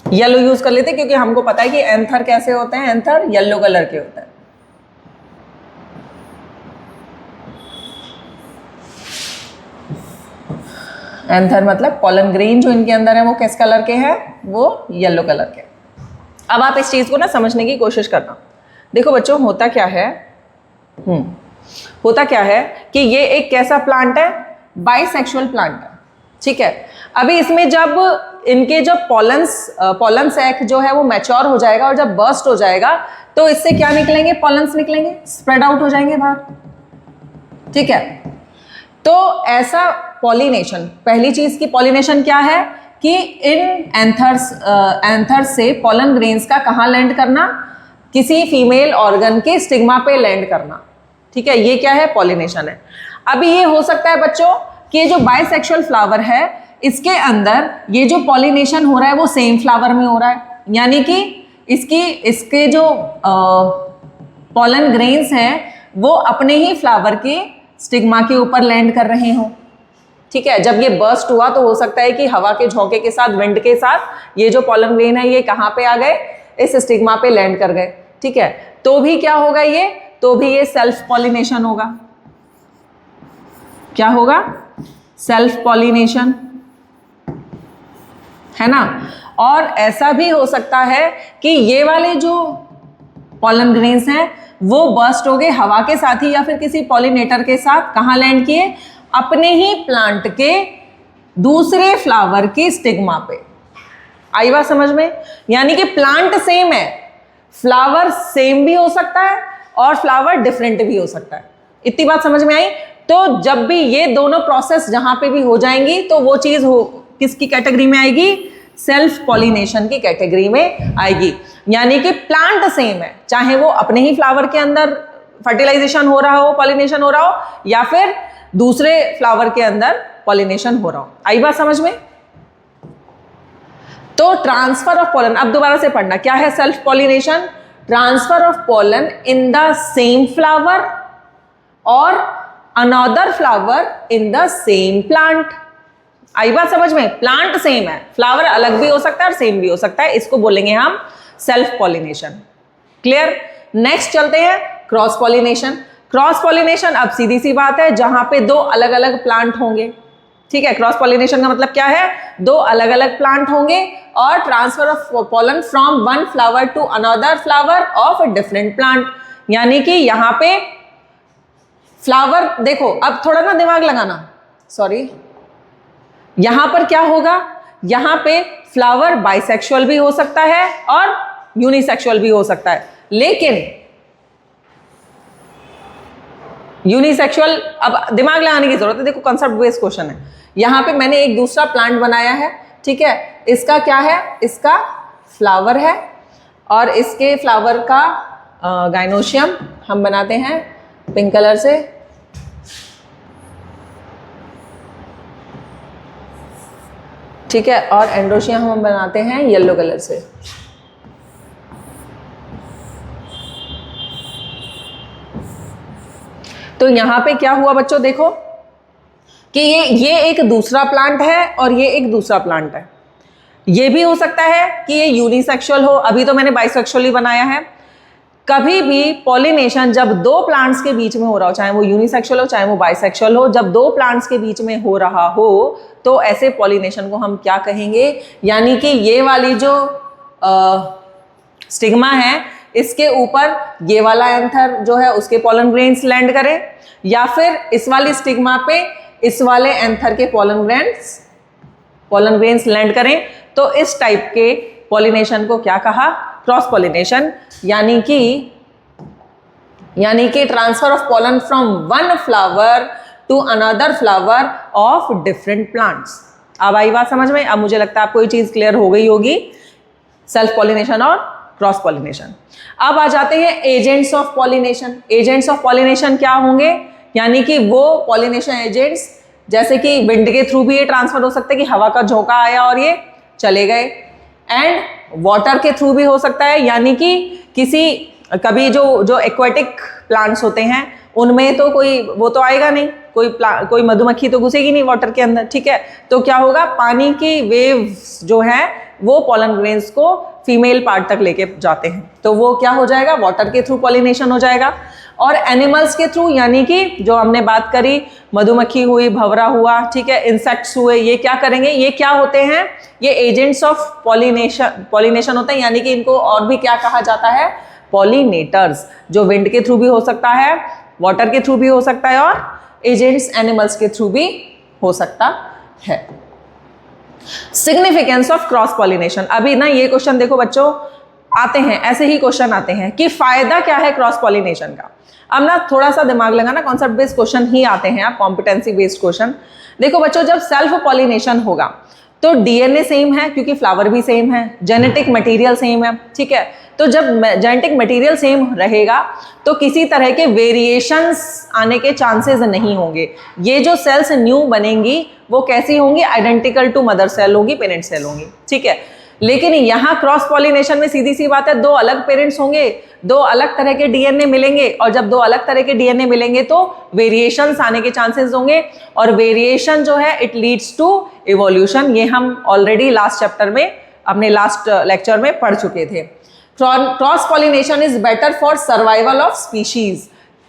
येलो यूज कर लेते हैं, क्योंकि हमको पता है कि एंथर कैसे होते हैं, एंथर येलो कलर के होते हैं। एंथर मतलब पॉलन ग्रेन जो इनके अंदर है वो किस कलर के हैं, वो येलो कलर के। अब आप इस चीज को ना समझने की कोशिश करना। देखो बच्चों होता क्या है, होता क्या है कि ये एक कैसा प्लांट है, बाइसेक्सुअल प्लांट है, ठीक है। अभी इसमें जब इनके जो पॉलन सैक जो है वो मैच्योर हो जाएगा और जब बर्स्ट हो जाएगा तो इससे क्या निकलेंगे, पॉलन्स निकलेंगे, स्प्रेड आउट हो जाएंगे बाहर, ठीक है। तो ऐसा पॉलिनेशन, पहली चीज की पॉलिनेशन क्या है कि इन एंथर्स से पॉलन ग्रेन्स का कहाँ लैंड करना, किसी फीमेल ऑर्गन के स्टिग्मा पे लैंड करना, ठीक है। ये क्या है, पॉलिनेशन है। अभी ये हो सकता है बच्चों कि ये जो बाइसेक्सुअल फ्लावर है इसके अंदर ये जो पॉलिनेशन हो रहा है वो सेम फ्लावर में हो रहा है, यानी कि इसके जो पॉलन ग्रेन्स हैं वो अपने ही फ्लावर के स्टिग्मा के ऊपर लैंड कर रहे हो, ठीक है। जब ये बर्स्ट हुआ तो हो सकता है कि हवा के झोंके के साथ, विंड के साथ ये जो पॉलन ग्रेन है ये कहाँ पे आ गए, इस स्टिग्मा पे लैंड कर गए, ठीक है। तो भी क्या होगा, तो भी ये सेल्फ पॉलिनेशन होगा। क्या होगा, सेल्फ पॉलिनेशन, है ना। और ऐसा भी हो सकता है कि ये वाले जो पॉलन ग्रेन्स हैं वो बर्स्ट हो गए हवा के साथ ही या फिर किसी पॉलिनेटर के साथ, कहाँ लैंड किए, अपने ही प्लांट के दूसरे फ्लावर के स्टिग्मा पे। आई बात समझ में, यानी कि प्लांट सेम है, फ्लावर सेम भी हो सकता है और फ्लावर डिफरेंट भी हो सकता है। इतनी बात समझ में आई। तो जब भी ये दोनों प्रोसेस जहां पे भी हो जाएंगी तो वो चीज किसकी कैटेगरी में आएगी, सेल्फ पॉलिनेशन की कैटेगरी में आएगी। यानी कि प्लांट सेम है, चाहे वो अपने ही फ्लावर के अंदर फर्टिलाइजेशन हो रहा हो, पॉलिनेशन हो रहा हो, या फिर दूसरे फ्लावर के अंदर पॉलिनेशन हो रहा हो। आई बात समझ में। तो ट्रांसफर ऑफ पॉलन, अब दोबारा से पढ़ना, क्या है self pollination, transfer of pollen in the same flower और another flower in the same plant. आई बात समझ में, प्लांट सेम है, फ्लावर अलग भी हो सकता है और सेम भी हो सकता है, इसको बोलेंगे हम सेल्फ पॉलिनेशन। क्लियर। नेक्स्ट चलते हैं क्रॉस पॉलिनेशन। क्रॉस पॉलिनेशन अब सीधी सी बात है, जहां पे दो अलग अलग प्लांट होंगे, ठीक है, क्रॉस पॉलिनेशन का मतलब क्या है, दो अलग अलग प्लांट होंगे और transfer of pollen from one flower to another flower of a different plant. यानी कि यहाँ पे फ्लावर, देखो अब थोड़ा ना दिमाग लगाना, सॉरी, यहां पर क्या होगा, यहां पे फ्लावर बाइसेक्सुअल भी हो सकता है और यूनिसेक्सुअल भी हो सकता है, लेकिन यूनिसेक्सुअल, अब दिमाग लगाने की जरूरत है, देखो कंसेप्ट बेस्ड क्वेश्चन है। यहां पे मैंने एक दूसरा प्लांट बनाया है, ठीक है, इसका क्या है, इसका फ्लावर है और इसके फ्लावर का गाइनोशियम हम बनाते हैं पिंक कलर से, ठीक है, और एंड्रोशियम हम बनाते हैं येलो कलर से। तो यहां पे क्या हुआ बच्चों, देखो कि ये एक दूसरा प्लांट है और ये एक दूसरा प्लांट है। ये भी हो सकता है कि ये यूनिसेक्सुअल हो, अभी तो मैंने बाइसेक्सुअल ही बनाया है। कभी भी पॉलिनेशन जब दो प्लांट्स के बीच में हो रहा हो, चाहे वो यूनिसेक्सुअल हो चाहे वो बाइसेक्सुअल हो, जब दो प्लांट्स के बीच में हो रहा हो तो ऐसे पॉलिनेशन को हम क्या कहेंगे, यानी कि ये वाली जो स्टिग्मा है इसके ऊपर ये वाला एंथर जो है उसके पॉलन ग्रेन्स लैंड करें, या फिर इस वाली स्टिग्मा पे इस वाले एंथर के पॉलन ग्रेन्स लैंड करें, तो इस टाइप के पॉलिनेशन को क्या कहा, क्रॉस पॉलिनेशन। यानी कि transfer of pollen from one flower to another flower of different plants. अब आई बात समझ में, अब मुझे लगता है आपको ये चीज क्लियर हो गई होगी, सेल्फ पॉलिनेशन और क्रॉस पॉलिनेशन। अब आ जाते हैं agents of pollination. Agents of pollination क्या होंगे, यानी कि वो पॉलिनेशन एजेंट्स, जैसे कि विंड के थ्रू भी ये ट्रांसफर हो सकता है कि हवा का झोंका आया और ये चले गए, एंड वाटर के थ्रू भी हो सकता है, यानी कि कभी जो एक्वेटिक प्लांट्स होते हैं उनमें तो कोई वो तो आएगा नहीं, कोई मधुमक्खी तो घुसेगी नहीं वाटर के अंदर, ठीक है, तो क्या होगा, पानी की वेव्स जो है वो पॉलन ग्रेन्स को फीमेल पार्ट तक लेके जाते हैं, तो वो क्या हो जाएगा, वाटर के थ्रू पॉलिनेशन हो जाएगा। और एनिमल्स के थ्रू, यानी कि जो हमने बात करी, मधुमक्खी हुई, भंवरा हुआ, ठीक है, इंसेक्ट्स हुए, ये क्या करेंगे, ये क्या होते हैं, ये एजेंट्स ऑफ पॉलिनेशन होते हैं, यानी कि इनको और भी क्या कहा जाता है, पॉलिनेटर्स, जो विंड के थ्रू भी हो सकता है, वाटर के थ्रू भी हो सकता है और एजेंट्स एनिमल्स के थ्रू भी हो सकता है। सिग्निफिकेंस ऑफ क्रॉस पॉलिनेशन, अभी ना ये क्वेश्चन देखो बच्चों आते हैं, ऐसे ही क्वेश्चन आते हैं कि फायदा क्या है क्रॉस पॉलिनेशन का। अब ना थोड़ा सा दिमाग लगाना, कॉन्सेप्ट बेस्ड क्वेश्चन ही आते हैं, आप कॉम्पिटेंसी बेस्ड क्वेश्चन। देखो बच्चों, जब सेल्फ पॉलिनेशन होगा तो डीएनए सेम है, क्योंकि फ्लावर भी सेम है, जेनेटिक मटेरियल सेम है, ठीक है, तो जब जेनेटिक मटेरियल सेम रहेगा तो किसी तरह के वेरिएशंस आने के चांसेस नहीं होंगे। ये जो सेल्स न्यू बनेंगी वो कैसी होंगी, आइडेंटिकल टू मदर सेल होंगी, पेरेंट सेल होंगी, ठीक है। लेकिन यहाँ क्रॉस पॉलिनेशन में सीधी सी बात है, दो अलग पेरेंट्स होंगे, दो अलग तरह के डीएनए मिलेंगे, और जब दो अलग तरह के डीएनए मिलेंगे तो वेरिएशंस आने के चांसेस होंगे, और वेरिएशन जो है इट लीड्स टू इवोल्यूशन। ये हम ऑलरेडी लास्ट चैप्टर में, अपने लास्ट लेक्चर में पढ़ चुके थे। Cross pollination is better for survival of species.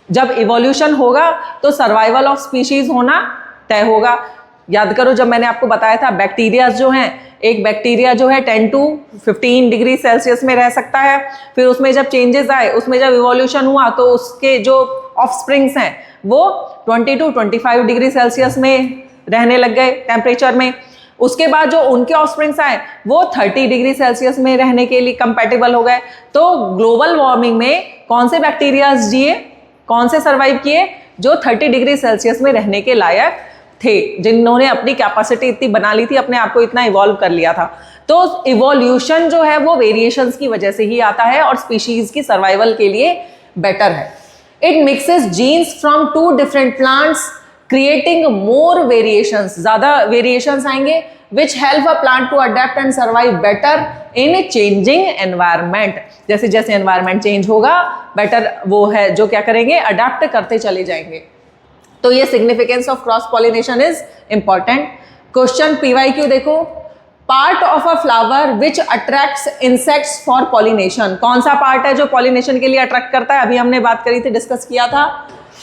जब इवोल्यूशन होगा तो सर्वाइवल ऑफ स्पीशीज होना तय होगा। याद करो जब मैंने आपको बताया था, बैक्टीरिया जो हैं, एक बैक्टीरिया जो है 10 to 15 डिग्री सेल्सियस में रह सकता है, फिर उसमें जब चेंजेस आए, उसमें जब इवोल्यूशन हुआ तो उसके जो ऑफस्प्रिंग्स हैं वो 20 to 25 डिग्री सेल्सियस में रहने लग गए टेम्परेचर में। उसके बाद जो उनके ऑफस्प्रिंग्स आए वो 30 डिग्री सेल्सियस में रहने के लिए कंपैटिबल हो गए। तो ग्लोबल वार्मिंग में कौन से बैक्टीरियाज जिए, कौन से सर्वाइव किए, जो 30 डिग्री सेल्सियस में रहने के लायक थे, जिन्होंने अपनी कैपेसिटी इतनी बना ली थी, अपने आप को इतना इवॉल्व कर लिया था। तो इवोल्यूशन जो है वो वेरिएशंस की वजह से ही आता है और स्पीशीज की सर्वाइवल के लिए बेटर है। It mixes genes from two different plants creating more variations, ज्यादा वेरिएशंस आएंगे, which help a plant to adapt and survive better in changing environment. जैसे जैसे एनवायरमेंट चेंज होगा बेटर वो है जो क्या करेंगे, अडेप्ट करते चले जाएंगे। तो ये significance of cross pollination is important. Question PYQ देखो, part of a flower which attracts insects for pollination. कौन सा पार्ट है जो पॉलिनेशन के लिए अट्रैक्ट करता है, अभी हमने बात करी थी, डिस्कस किया था।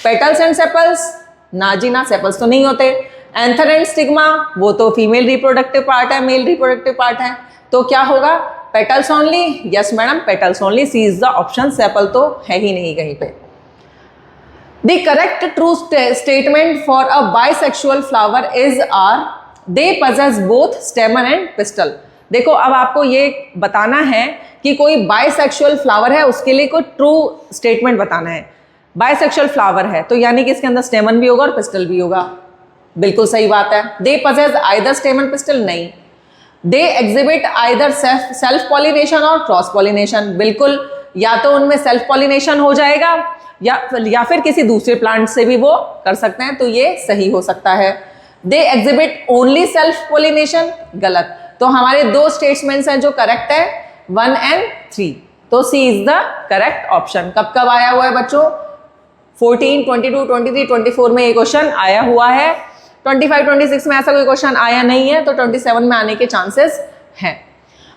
पेटल्स एंड सेपल्स, ना जी ना, सेपल्स तो नहीं होते। एंथर एंड स्टिग्मा वो तो फीमेल रिप्रोडक्टिव पार्ट है, मेल रिप्रोडक्टिव पार्ट है, तो क्या होगा, petals only. Yes madam, petals only, C is the option, sepal तो है ही नहीं कहीं पे। The correct true statement for a bisexual flower is are they possess both stamen and pistil. देखो अब आपको ये बताना है कि कोई बाइसेक्सुअल फ्लावर है, उसके लिए कोई ट्रू स्टेटमेंट बताना है। बाइसेक्सुअल फ्लावर है तो यानी कि इसके अंदर स्टेमन भी होगा और पिस्टल भी होगा, बिल्कुल सही बात है। They possess either stamen pistil, नहीं। They exhibit either self pollination और क्रॉस पॉलिनेशन, बिल्कुल, या तो उनमें सेल्फ पॉलिनेशन हो जाएगा या फिर किसी दूसरे प्लांट से भी वो कर सकते हैं, तो ये सही हो सकता है। They exhibit only self pollination, गलत। तो हमारे दो स्टेटमेंट्स हैं जो करेक्ट है, 1 and 3, तो C is the correct option. कब कब आया हुआ है बच्चों, 14, 22, 23, 24 में ये क्वेश्चन आया हुआ है। 25, 26 में ऐसा कोई क्वेश्चन आया नहीं है, तो 27 में आने के चांसेस हैं।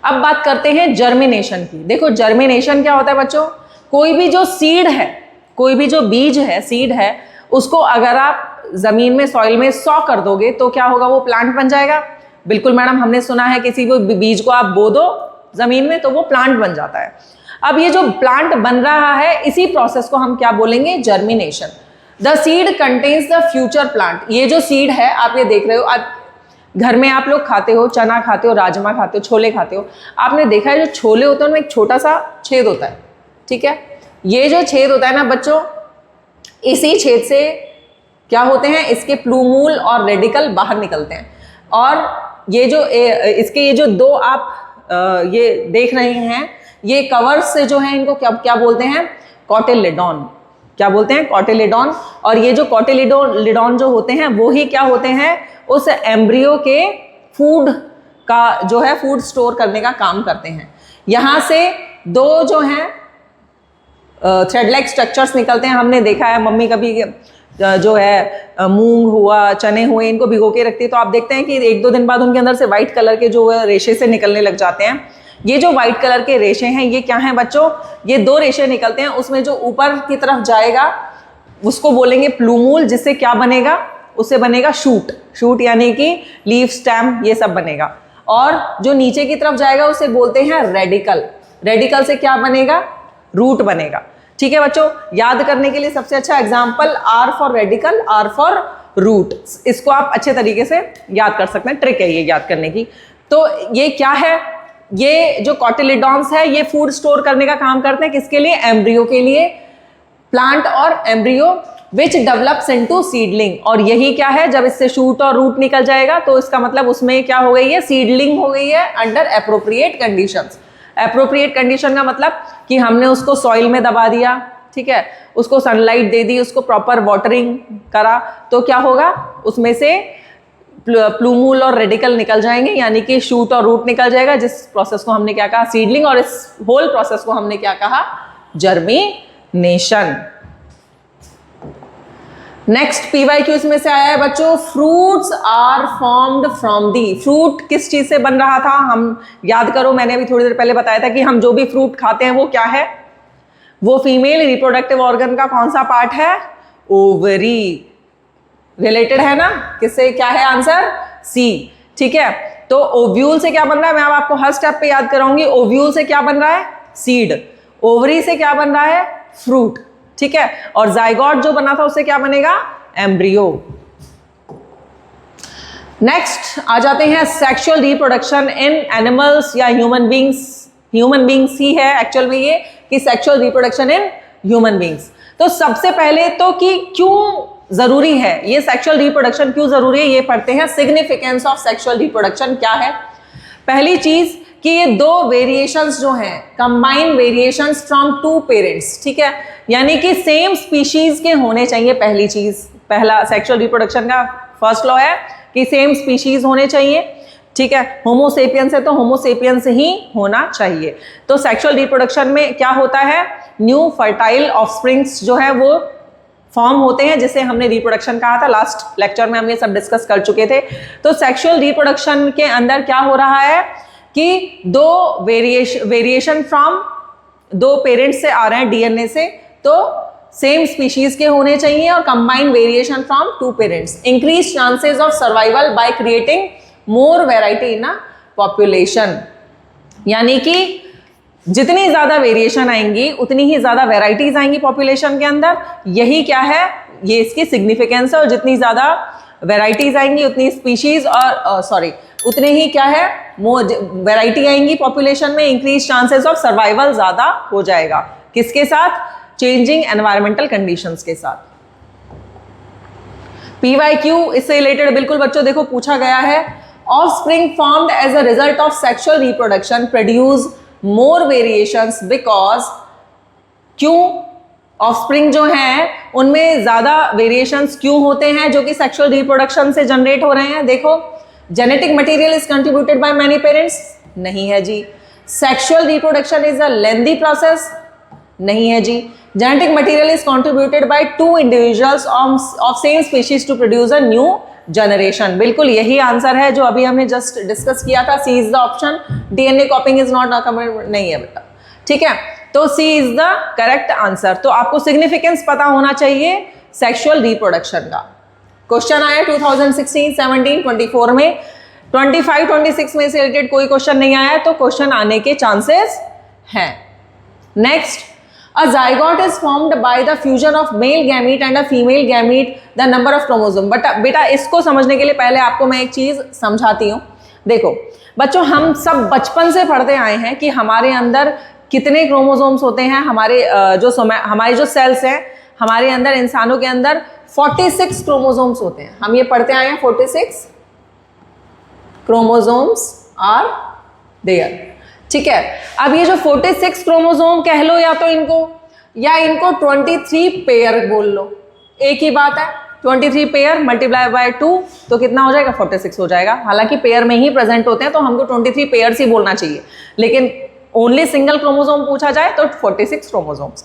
अब बात करते हैं जर्मिनेशन की। देखो जर्मिनेशन क्या होता है बच्चों, कोई भी जो सीड है, कोई भी जो बीज है, सीड है, उसको अगर आप जमीन में, सॉइल में सॉ कर दोगे तो क्या होगा, वो प्लांट बन जाएगा। बिल्कुल मैडम, हमने सुना है किसी को बीज को आप बो दो जमीन में तो वो प्लांट बन जाता है। अब ये जो प्लांट बन रहा है, इसी प्रोसेस को हम क्या बोलेंगे, germination. The seed contains the future plant. ये जो सीड है आप ये देख रहे हो, आप घर में आप लोग खाते हो, चना खाते हो, राजमा खाते हो, छोले खाते हो, आपने देखा है जो छोले होते हैं उनमें एक छोटा सा छेद होता है, ठीक है। ये जो छेद होता है ना बच्चों, इसी छेद से क्या होते हैं, इसके प्लूमूल और रेडिकल बाहर निकलते हैं। और ये जो इसके ये जो दो आप ये देख रहे हैं, ये कवर्स से जो है इनको क्या क्या बोलते हैं, कॉटिलेडॉन। क्या बोलते हैं, कॉटिलेडॉन। और ये जो कॉटिलेडॉन जो होते हैं वो ही क्या होते हैं, उस एम्ब्रियो के फूड का जो है, फूड स्टोर करने का काम करते हैं। यहाँ से दो जो हैं थ्रेड लाइक स्ट्रक्चर्स निकलते हैं। हमने देखा है मम्मी कभी जो है मूंग हुआ, चने हुए, इनको भिगो के रखती है, तो आप देखते हैं कि 1-2 दिन बाद उनके अंदर से व्हाइट कलर के जो रेशे से निकलने लग जाते हैं। ये जो व्हाइट कलर के रेशे हैं ये क्या हैं बच्चों, ये 2 रेशे निकलते हैं, उसमें जो ऊपर की तरफ जाएगा उसको बोलेंगे प्लूमूल, जिससे क्या बनेगा, उससे बनेगा शूट। शूट यानी कि लीफ, स्टेम, ये सब बनेगा। और जो नीचे की तरफ जाएगा उसे बोलते हैं रेडिकल। रेडिकल से क्या बनेगा, रूट बनेगा। ठीक है बच्चों, याद करने के लिए सबसे अच्छा example, R for radical, R for root. इसको आप अच्छे तरीके से याद कर सकते हैं, ट्रिक है ये याद करने की। तो ये क्या है, ये जो कॉटिलेडॉन्स है ये फूड स्टोर करने का काम करते हैं, किसके लिए, एम्ब्रियो के लिए, प्लांट और embryo which develops into seedling. और यही क्या है, जब इससे शूट और रूट निकल जाएगा तो इसका मतलब उसमें क्या हो गई है, सीडलिंग हो गई है under appropriate conditions. Appropriate condition का मतलब कि हमने उसको सॉइल में दबा दिया, ठीक है, उसको सनलाइट दे दी, उसको प्रॉपर वाटरिंग करा, तो क्या होगा, उसमें से प्लूमूल और रेडिकल निकल जाएंगे, यानी कि शूट और रूट निकल जाएगा, जिस प्रोसेस को हमने क्या कहा, सीडलिंग, और इस होल प्रोसेस को हमने क्या कहा, जर्मिनेशन। नेक्स्ट PYQ में से आया है बच्चों, fruits are formed from the. Fruit किस चीज से बन रहा था, हम याद करो, मैंने अभी थोड़ी देर पहले बताया था कि हम जो भी फ्रूट खाते हैं वो क्या है, वो फीमेल रिप्रोडक्टिव ऑर्गन का कौन सा पार्ट है, ओवरी। रिलेटेड है ना, किससे, क्या है आंसर, सी। ठीक है, तो ओव्यूल से क्या बन रहा है, मैं अब आपको हर स्टेप पे याद कराऊंगी। ओव्यूल से क्या बन रहा है, सीड। ओवरी से क्या बन रहा है, फ्रूट। ठीक है, और जाइगोट जो बना था उससे क्या बनेगा, एम्ब्रियो। नेक्स्ट आ जाते हैं सेक्सुअल रिप्रोडक्शन इन एनिमल्स या human beings. Human beings he है एक्चुअल में ये, कि sexual reproduction in human beings. तो सबसे पहले तो कि क्यों जरूरी है ये सेक्सुअल रिप्रोडक्शन, क्यों जरूरी है ये पढ़ते हैं। सिग्निफिकेंस ऑफ सेक्सुअल रिप्रोडक्शन क्या है, पहली चीज कि ये 2 वेरिएशंस जो हैं, कंबाइंड वेरिएशंस फ्रॉम 2 पेरेंट्स, ठीक है, यानी कि सेम स्पीशीज के होने चाहिए। पहली चीज, पहला सेक्सुअल रिप्रोडक्शन का फर्स्ट लॉ है कि सेम स्पीशीज होने चाहिए, ठीक है। होमोसेपियंस है तो होमोसेपियंस ही होना चाहिए। तो सेक्सुअल रिप्रोडक्शन में क्या होता है, न्यू फर्टाइल ऑफस्प्रिंग्स जो है वो फॉर्म होते हैं, जिसे हमने रिप्रोडक्शन कहा था, लास्ट लेक्चर में हम ये सब डिस्कस कर चुके थे। तो सेक्सुअल रिप्रोडक्शन के अंदर क्या हो रहा है कि 2 वेरिएशन फ्रॉम 2 पेरेंट्स से आ रहे हैं, DNA से। तो सेम स्पीशीज के होने चाहिए और combined variation from two parents, increase chances of survival by creating more variety in a population. यानी कि जितनी ज्यादा वेरिएशन आएंगी उतनी ही ज्यादा वैरायटीज आएंगी पॉपुलेशन के अंदर। यही क्या है, ये इसकी सिग्निफिकेंस है। और जितनी ज्यादा वैरायटीज आएंगी उतनी स्पीशीज और उतने ही क्या है, वैरायटी आएंगी पॉपुलेशन में, इंक्रीज चांसेस ऑफ सर्वाइवल ज्यादा हो जाएगा। किसके साथ? चेंजिंग एनवायरमेंटल कंडीशंस के साथ। PYQ इससे रिलेटेड बिल्कुल बच्चों देखो पूछा गया है। Offspring formed as a result of sexual reproduction produce more variations because, क्यों ऑफस्प्रिंग जो हैं उनमें ज्यादा वेरिएशंस क्यों होते हैं जो कि सेक्सुअल रिप्रोडक्शन से जनरेट हो रहे हैं? देखो, genetic material is contributed by many parents, नहीं है जी। Sexual reproduction is a lengthy process, नहीं है जी। Genetic material is contributed by two individuals of same species to produce a new generation. बिल्कुल यही आंसर है जो अभी हमने जस्ट डिस्कस किया था। C is the option. DNA coping is not नहीं है बेटा, ठीक है। तो C is the correct answer. तो आपको सिग्निफिकेंस पता होना चाहिए सेक्सुअल रिप्रोडक्शन का। क्वेश्चन आया 2016, 17, 24 में। 25, 26 में से रिलेटेड कोई क्वेश्चन नहीं आया, तो क्वेश्चन आने के चांसेस हैं। Next, a zygote is formed by the fusion of male gamete and a female gamete, the number of chromosome। But बेटा इसको समझने के लिए पहले आपको मैं एक चीज समझाती हूँ। देखो बच्चों, हम सब बचपन से पढ़ते आए हैं कि हमारे अंदर कितने क्रोमोसोम्स होते हैं। हमारे जो सेल्स हैं, हमारे अंदर, इंसानों के अंदर 46 क्रोमोसोम्स होते हैं। हम ये पढ़ते आए हैं 46 क्रोमोसोम्स आर देयर, ठीक है। अब ये जो 46 क्रोमोसोम कह लो या तो इनको 23 पेयर बोल लो, एक ही बात है। 23 पेयर मल्टीप्लाई बाय 2 तो कितना हो जाएगा? 46 हो जाएगा। हालांकि पेयर में ही प्रेजेंट होते हैं तो हमको 23 पेयर्स ही बोलना चाहिए, लेकिन ओनली सिंगल क्रोमोसोम पूछा जाए तो 46 क्रोमोसोम्स।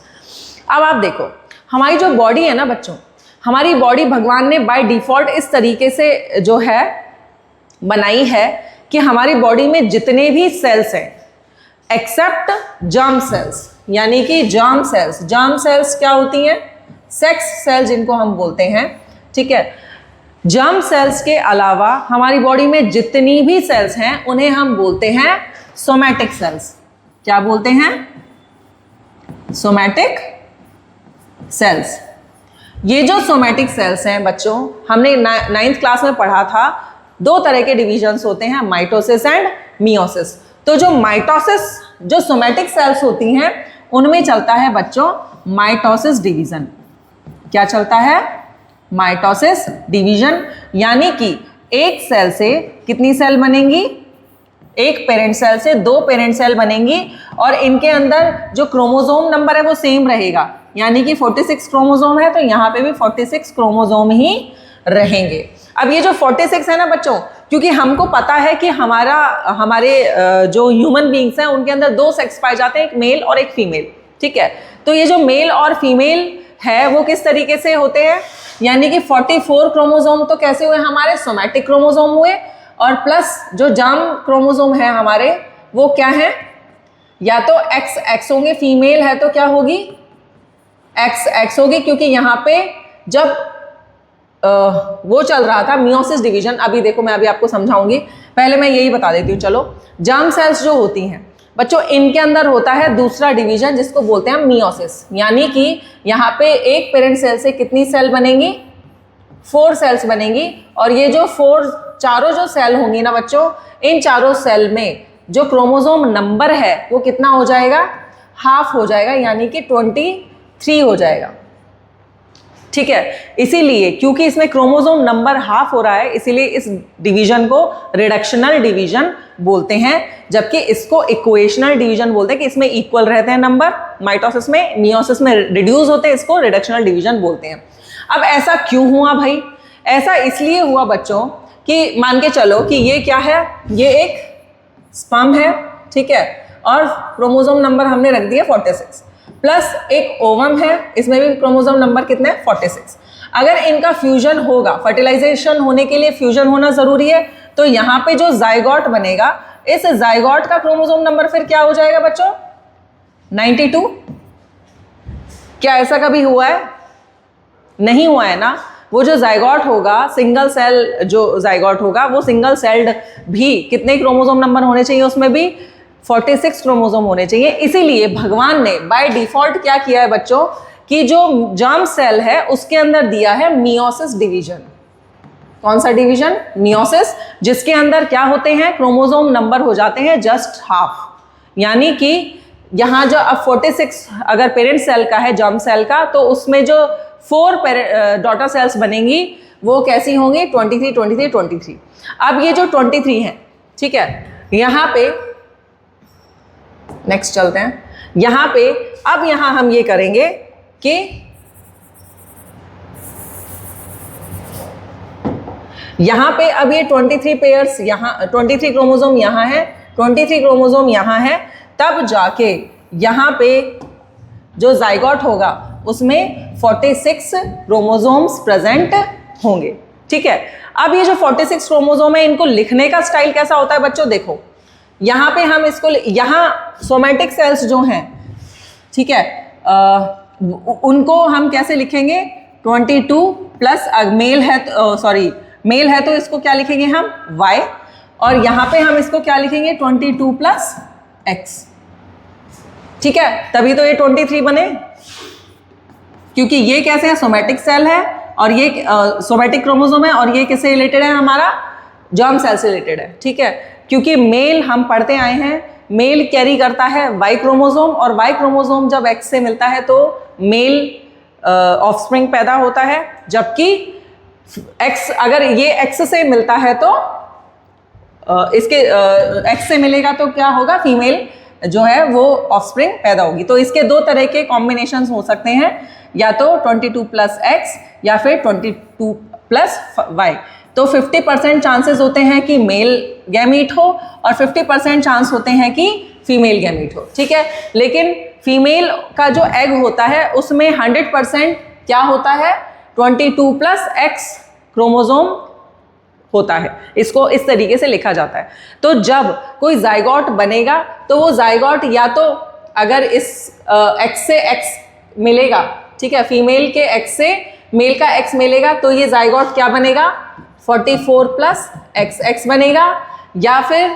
अब आप देखो, हमारी जो बॉडी है ना बच्चों, हमारी बॉडी भगवान ने बाय डिफॉल्ट इस तरीके से जो है बनाई है कि हमारी बॉडी में जितने भी सेल्स हैं एक्सेप्ट जर्म सेल्स, यानी कि जर्म सेल्स क्या होती हैं? सेक्स सेल्स जिनको हम बोलते हैं, ठीक है। जर्म सेल्स के अलावा हमारी बॉडी में जितनी भी सेल्स हैं उन्हें हम बोलते हैं सोमैटिक सेल्स। क्या बोलते हैं? Somatic cells. ये जो सोमैटिक सेल्स हैं बच्चों, हमने 9th क्लास में पढ़ा था, 2 तरह के डिविजन्स होते हैं, माइटोसिस एंड मियोसिस। तो जो माइटोसिस, जो सोमैटिक सेल्स होती हैं, उनमें चलता है बच्चों माइटोसिस डिवीजन। क्या चलता है? Mitosis division. यानी कि एक सेल से कितनी सेल बनेंगी? एक पेरेंट सेल से 2 पेरेंट सेल बनेंगी और इनके अंदर जो क्रोमोसोम नंबर है वो सेम रहेगा। यानी कि 46 क्रोमोसोम है तो यहाँ पे भी 46 क्रोमोसोम ही रहेंगे। अब ये जो 46 है ना बच्चों, क्योंकि हमको पता है कि हमारे जो ह्यूमन बींग्स हैं उनके अंदर 2 सेक्स पाए जाते हैं, एक मेल और एक फीमेल, ठीक है। तो ये जो मेल और फीमेल है वो किस तरीके से होते हैं? यानी कि 44 क्रोमोसोम तो कैसे हुए? हमारे सोमैटिक क्रोमोसोम हुए, और प्लस जो जर्म क्रोमोसोम है हमारे वो क्या है? या तो एक्स होंगे, फीमेल है तो क्या होगी? एक्स होगी, क्योंकि यहाँ पे जब वो चल रहा था मियोसिस डिवीजन। अभी देखो मैं अभी आपको समझाऊंगी, पहले मैं यही बता देती हूँ। चलो, जर्म सेल्स जो होती हैं बच्चों, इनके अंदर होता है दूसरा डिवीजन जिसको बोलते हैं मियोसिस। यानी कि यहाँ पे एक पेरेंट सेल से कितनी सेल बनेंगी? 4 सेल्स बनेंगी। और ये जो चारों जो सेल होंगी ना बच्चों, इन चारों सेल में जो क्रोमोसोम नंबर है वो कितना हो जाएगा? हाफ हो जाएगा, यानी कि 23 हो जाएगा, ठीक है। इसीलिए क्योंकि इसमें क्रोमोसोम नंबर हाफ हो रहा है, इसीलिए इस डिवीजन को रिडक्शनल डिवीजन बोलते हैं, जबकि इसको इक्वेशनल डिवीजन बोलते हैं कि इसमें इक्वल रहते हैं नंबर। माइटोसिस में, मियोसिस में रिड्यूस होते हैं, इसको रिडक्शनल डिवीजन बोलते हैं। अब ऐसा क्यों हुआ भाई? ऐसा इसलिए हुआ बच्चों कि मान के चलो कि ये क्या है? ये एक स्पर्म है, ठीक है, और क्रोमोसोम नंबर हमने रख दिया 46, प्लस एक ओवम है, इसमें भी क्रोमोसोम नंबर कितने हैं? 46। अगर इनका फ्यूजन होगा, फर्टिलाइजेशन होने के लिए फ्यूजन होना जरूरी है, तो यहाँ पे जो जाइगोट बनेगा, इस जाइगोट का क्रोमोसोम नंबर फिर क्या हो जाएगा बच्चों? 92। क्या ऐसा कभी हुआ है? नहीं हुआ है ना। वो जो जाइगोट होगा, सिंगल सेल जो जाइगोट होगा, वो सिंगल सेल्ड भी कितने क्रोमोसोम नंबर होने चाहिए? उसमें भी 46 क्रोमोसोम होने चाहिए। इसीलिए भगवान ने बाय डिफॉल्ट क्या किया है बच्चों कि जो जर्म सेल है उसके अंदर दिया है मियोसिस डिवीजन। कौन सा डिवीजन? मियोसिस, जिसके अंदर क्या होते हैं? क्रोमोसोम नंबर हो जाते हैं जस्ट हाफ। यानी कि यहाँ जो अब 46 अगर पेरेंट सेल का है, जर्म सेल का, तो उसमें जो 4 डॉटर सेल्स बनेंगी वो कैसी होंगी? 23, 23, 23। अब ये जो 23 है, ठीक है, यहाँ पे नेक्स्ट चलते हैं। यहाँ पे अब यहाँ हम ये करेंगे कि यहाँ पे अब ये 23 पेयर्स, यहाँ 23 क्रोमोसोम यहाँ है, 23 क्रोमोसोम यहाँ है, तब जाके यहाँ पे जो जाइगोट होगा उसमें 46 क्रोमोसोम्स प्रेजेंट होंगे। ठीक है, अब ये जो 46 क्रोमोसोम है, इनको लिखने का स्टाइल कैसा होता है बच्चों? देखो यहाँ पे हम इसको, यहाँ सोमैटिक सेल्स जो हैं, ठीक है, उनको हम कैसे लिखेंगे? 22 प्लस मेल है, सॉरी मेल है तो इसको क्या लिखेंगे हम? Y, और यहाँ पे हम इसको क्या लिखेंगे? 22 प्लस X। ठीक है, तभी तो ये 23 बने, क्योंकि ये कैसे है? सोमैटिक सेल है और ये सोमैटिक क्रोमोसोम है, और ये किससे रिलेटेड है? हमारा जर्म सेल से रिलेटेड है। ठीक है, क्योंकि मेल हम पढ़ते आए हैं, मेल कैरी करता है Y क्रोमोसोम, और Y क्रोमोसोम जब X से मिलता है तो मेल ऑफस्प्रिंग पैदा होता है, जबकि X अगर ये X से मिलता है तो इसके X से मिलेगा तो क्या होगा? फीमेल जो है वो ऑफस्प्रिंग पैदा होगी। तो इसके दो तरह के कॉम्बिनेशंस हो सकते हैं, या तो 22 प्लस X या फिर 22 प्लस Y। तो 50% चांसेस होते हैं कि मेल गैमीट हो और 50% चांस होते हैं कि फीमेल गैमीट हो। ठीक है, लेकिन फीमेल का जो एग होता है उसमें 100% क्या होता है? 22 प्लस X क्रोमोसोम होता है। इसको इस तरीके से लिखा जाता है। तो जब कोई जाइगोट बनेगा तो वो जाइगोट या तो अगर इस X से X मिलेगा, ठीक है, फीमेल के X से मेल का X मिलेगा, तो ये जाइगोट क्या बनेगा? 44 प्लस XX बनेगा, या फिर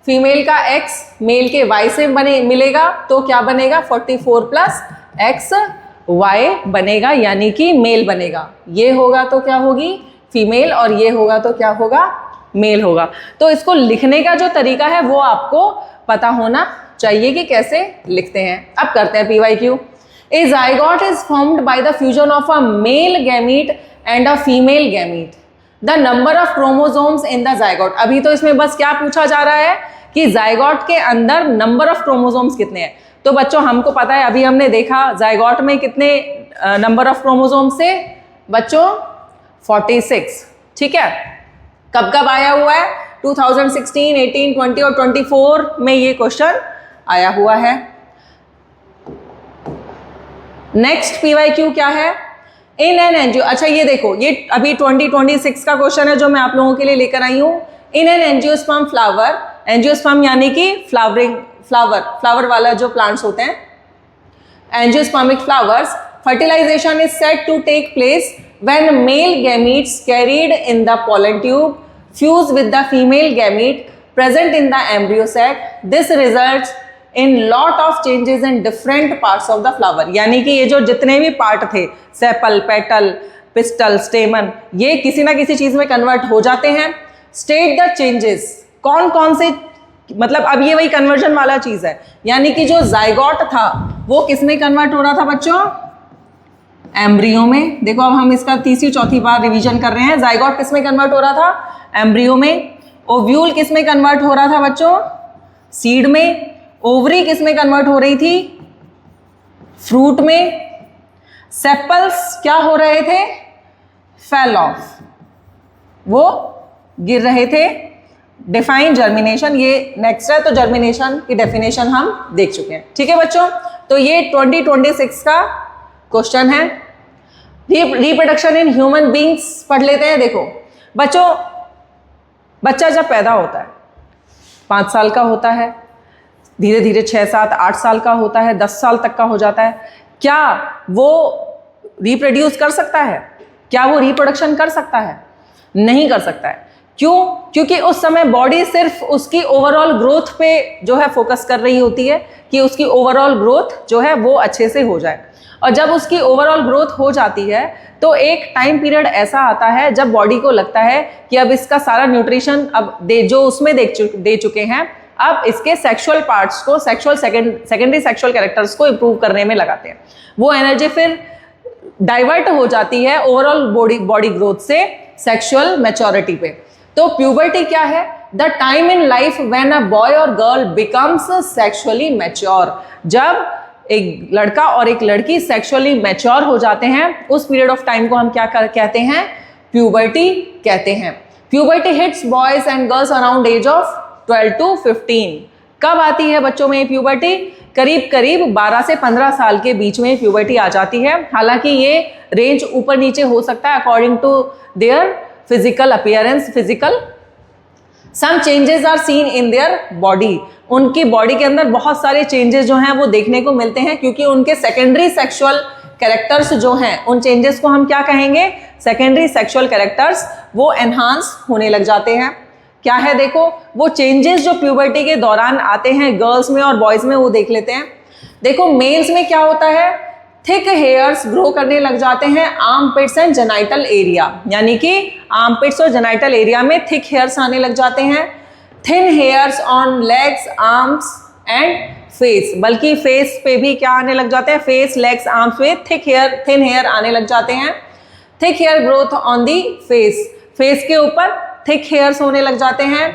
फीमेल का X मेल के Y से मिलेगा तो क्या बनेगा? 44 प्लस XY बनेगा, यानी कि मेल बनेगा। ये होगा तो क्या होगी? फीमेल, और ये होगा तो क्या होगा? मेल होगा। तो इसको लिखने का जो तरीका है वो आपको पता होना चाहिए कि कैसे लिखते हैं। अब करते हैं PYQ। A zygote is formed by the fusion of a male gamete and a female gamete. The number of chromosomes in the zygote. अभी तो इसमें बस क्या पूछा जा रहा है कि जाइगोट के अंदर नंबर ऑफ क्रोमोसोम्स कितने हैं। तो बच्चों हमको पता है, अभी हमने देखा जाइगोट में कितने नंबर ऑफ क्रोमोसोम्स थे बच्चों? 46। ठीक है, कब कब आया हुआ है? 2016, 18, 20 और 24 में ये क्वेश्चन आया हुआ है। नेक्स्ट PYQ क्या है? इन एन एंजियो, अच्छा ये देखो, ये अभी 2026 का क्वेश्चन है जो मैं आप लोगों के लिए लेकर आई हूं। In an angiosperm flower, angiosperm यानी कि फ्लावर वाला जो प्लांट्स होते हैं, angiospermic flowers, fertilization is said to take place when male gametes carried in the pollen tube fuse with the female gamete present in the embryo sac. This results in lot of changes in different parts of the flower. यानी कि ये जो जितने भी part थे, sepal, petal, pistol, स्टेमन, ये किसी ना किसी चीज में कन्वर्ट हो जाते हैं। स्टेट द चेंजेस, कौन कौन से, मतलब अब ये वही कन्वर्जन वाला चीज है, यानी कि जो जाइगोट था वो किसमें कन्वर्ट हो रहा था बच्चों? एम्ब्रियो में। देखो अब हम इसका तीसरी चौथी बार रिवीजन कर रहे हैं। जाइगोट किस में कन्वर्ट हो रहा था? एम्ब्रियो में। ओव्यूल किस में कन्वर्ट हो रहा था बच्चों? सीड में। ओवरी किस में कन्वर्ट हो रही थी? फ्रूट में। सेपल्स क्या हो रहे थे? फेल ऑफ, वो गिर रहे थे। डिफाइन जर्मिनेशन, ये नेक्स्ट है, तो जर्मिनेशन की डेफिनेशन हम देख चुके हैं। ठीक है बच्चों, तो ये 2026 का क्वेश्चन है। रिप्रोडक्शन इन ह्यूमन बींग्स पढ़ लेते हैं। देखो बच्चों, बच्चा जब पैदा होता है 5 साल का होता है, धीरे धीरे 6, 7, 8 साल का होता है, 10 साल तक का हो जाता है। क्या वो रिप्रोड्यूस कर सकता है? क्या वो रिप्रोडक्शन कर सकता है? नहीं कर सकता है। क्यों? क्योंकि उस समय बॉडी सिर्फ उसकी ओवरऑल ग्रोथ पे जो है फोकस कर रही होती है कि उसकी ओवरऑल ग्रोथ जो है वो अच्छे से हो जाए। और जब उसकी ओवरऑल ग्रोथ हो जाती है तो एक टाइम पीरियड ऐसा आता है जब बॉडी को लगता है कि अब इसका सारा न्यूट्रिशन अब जो उसमें दे चुके हैं, अब इसके सेक्सुअल पार्ट्स को, सेकेंडरी सेक्सुअल कैरेक्टर्स को इंप्रूव करने में लगाते हैं। वो एनर्जी फिर डाइवर्ट हो जाती है ओवरऑल बॉडी ग्रोथ से सेक्सुअल मैच्योरिटी पे। तो प्यूबर्टी क्या है? The time in life when a boy और गर्ल बिकम्स सेक्सुअली मैच्योर। जब एक लड़का और एक लड़की सेक्सुअली मैच्योर हो जाते हैं, उस पीरियड ऑफ टाइम को हम क्या कहते हैं? प्यूबर्टी कहते हैं। Puberty hits boys and girls around age of 12 to 15। कब आती है बच्चों में प्यूबर्टी? करीब 12 से 15 साल के बीच में प्यूबर्टी आ जाती है। हालांकि ये रेंज ऊपर नीचे हो सकता है according to their physical appearance. Some changes are seen in their body. उनकी बॉडी के अंदर बहुत सारे चेंजेस जो हैं वो देखने को मिलते हैं, क्योंकि उनके सेकेंडरी सेक्सुअल कैरेक्टर्स जो हैं, उन चेंजेस को हम क्या कहेंगे? सेकेंडरी सेक्सुअल कैरेक्टर्स वो एनहांस होने लग जाते हैं। क्या है? देखो, वो चेंजेस जो प्यूबर्टी के दौरान आते हैं गर्ल्स में और बॉयज में, वो देख लेते हैं। देखो, मेल्स में क्या होता है? थिक हेयर्स ग्रो करने लग जाते हैं आर्मपिट्स एंड जेनाइटल एरिया, यानी कि आर्मपिट्स और जेनाइटल एरिया में थिक हेयर्स आने लग जाते हैं। Thin hairs on legs, arms and face, बल्कि फेस पे भी क्या आने लग जाते हैं? फेस, लेग्स, आर्म्स पे थिन हेयर आने लग जाते हैं। Thick hair growth on the face, face के ऊपर थिक हेयर्स होने लग जाते हैं।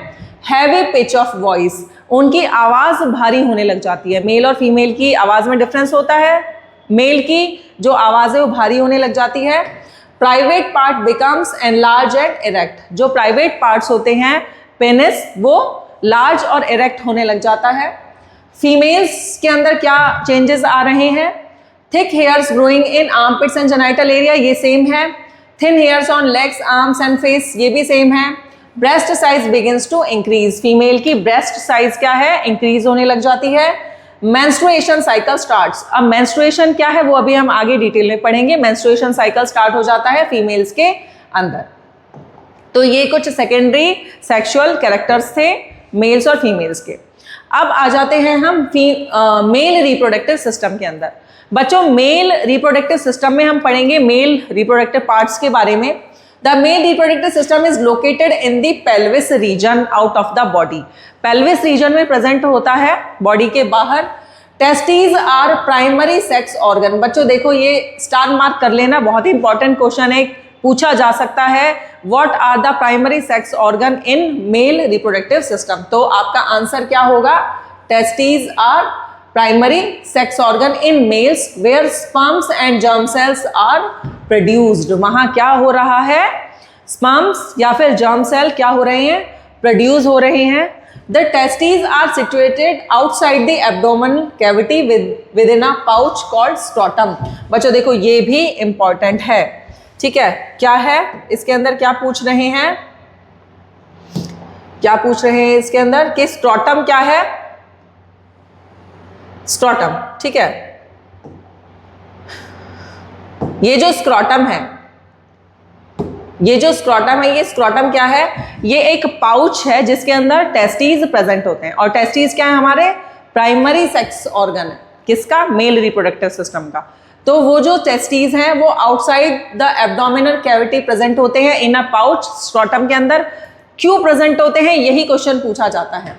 हैवी पिच ऑफ वॉइस, उनकी आवाज़ भारी होने लग जाती है। मेल और फीमेल की आवाज़ में डिफरेंस होता है। मेल की जो आवाज़ है वो भारी होने लग जाती है। Private part becomes enlarge and erect, जो प्राइवेट पार्ट्स होते हैं पेनिस, वो लार्ज और इरेक्ट होने लग जाता है। फीमेल्स के अंदर क्या चेंजेस आ रहे हैं? Thick hairs growing in armpits and genital area, ये सेम है। Thin hairs on legs, arms and face, ये भी सेम है। Breast size begins to increase, female की ब्रेस्ट साइज क्या है? इंक्रीज होने लग जाती है। मेंस्ट्रुएशन साइकिल स्टार्ट्स, अब मेंस्ट्रुएशन क्या है वो अभी हम आगे डिटेल में पढ़ेंगे। मेंस्ट्रुएशन साइकिल स्टार्ट हो जाता है फीमेल्स के अंदर। तो ये कुछ सेकेंडरी सेक्सुअल कैरेक्टर्स थे मेल्स और फीमेल्स के। अब आ जाते हैं हम मेल रिप्रोडक्टिव सिस्टम के अंदर। बच्चों, मेल रिप्रोडक्टिव सिस्टम में हम पढ़ेंगे मेल रिप्रोडक्टिव पार्ट्स के बारे में। The male reproductive system is located in the pelvis region out of the body. Pelvis region में प्रेजेंट होता है बॉडी के बाहर। Testes are primary sex organ. बच्चों देखो, ये स्टार मार्क कर लेना, बहुत ही इंपॉर्टेंट क्वेश्चन है, पूछा जा सकता है। What are the primary sex organ in male reproductive system? तो आपका आंसर क्या होगा? Testes are primary sex organ in males where sperms and germ cells are produced. वहां क्या हो रहा है? स्पर्म्स या फिर जर्म सेल क्या हो रहे हैं? प्रोड्यूस हो रहे हैं। The testes are situated outside the abdominal cavity within a pouch called scrotum। बच्चों देखो, ये भी इंपॉर्टेंट है, ठीक है। क्या है इसके अंदर? क्या पूछ रहे हैं? क्या पूछ रहे हैं इसके अंदर कि स्क्रोटम क्या है? स्क्रोटम, ठीक है। ये जो स्क्रोटम है, ये स्क्रोटम क्या है? ये एक पाउच है जिसके अंदर टेस्टीज प्रेजेंट होते हैं। और टेस्टीज क्या है? हमारे प्राइमरी सेक्स ऑर्गन है। किसका? मेल रिप्रोडक्टिव सिस्टम का। तो वो जो टेस्टीज हैं वो outside the abdominal cavity present होते हैं इन अ पाउच, स्क्रोटम के अंदर। क्यों प्रेजेंट होते हैं? यही क्वेश्चन पूछा जाता है।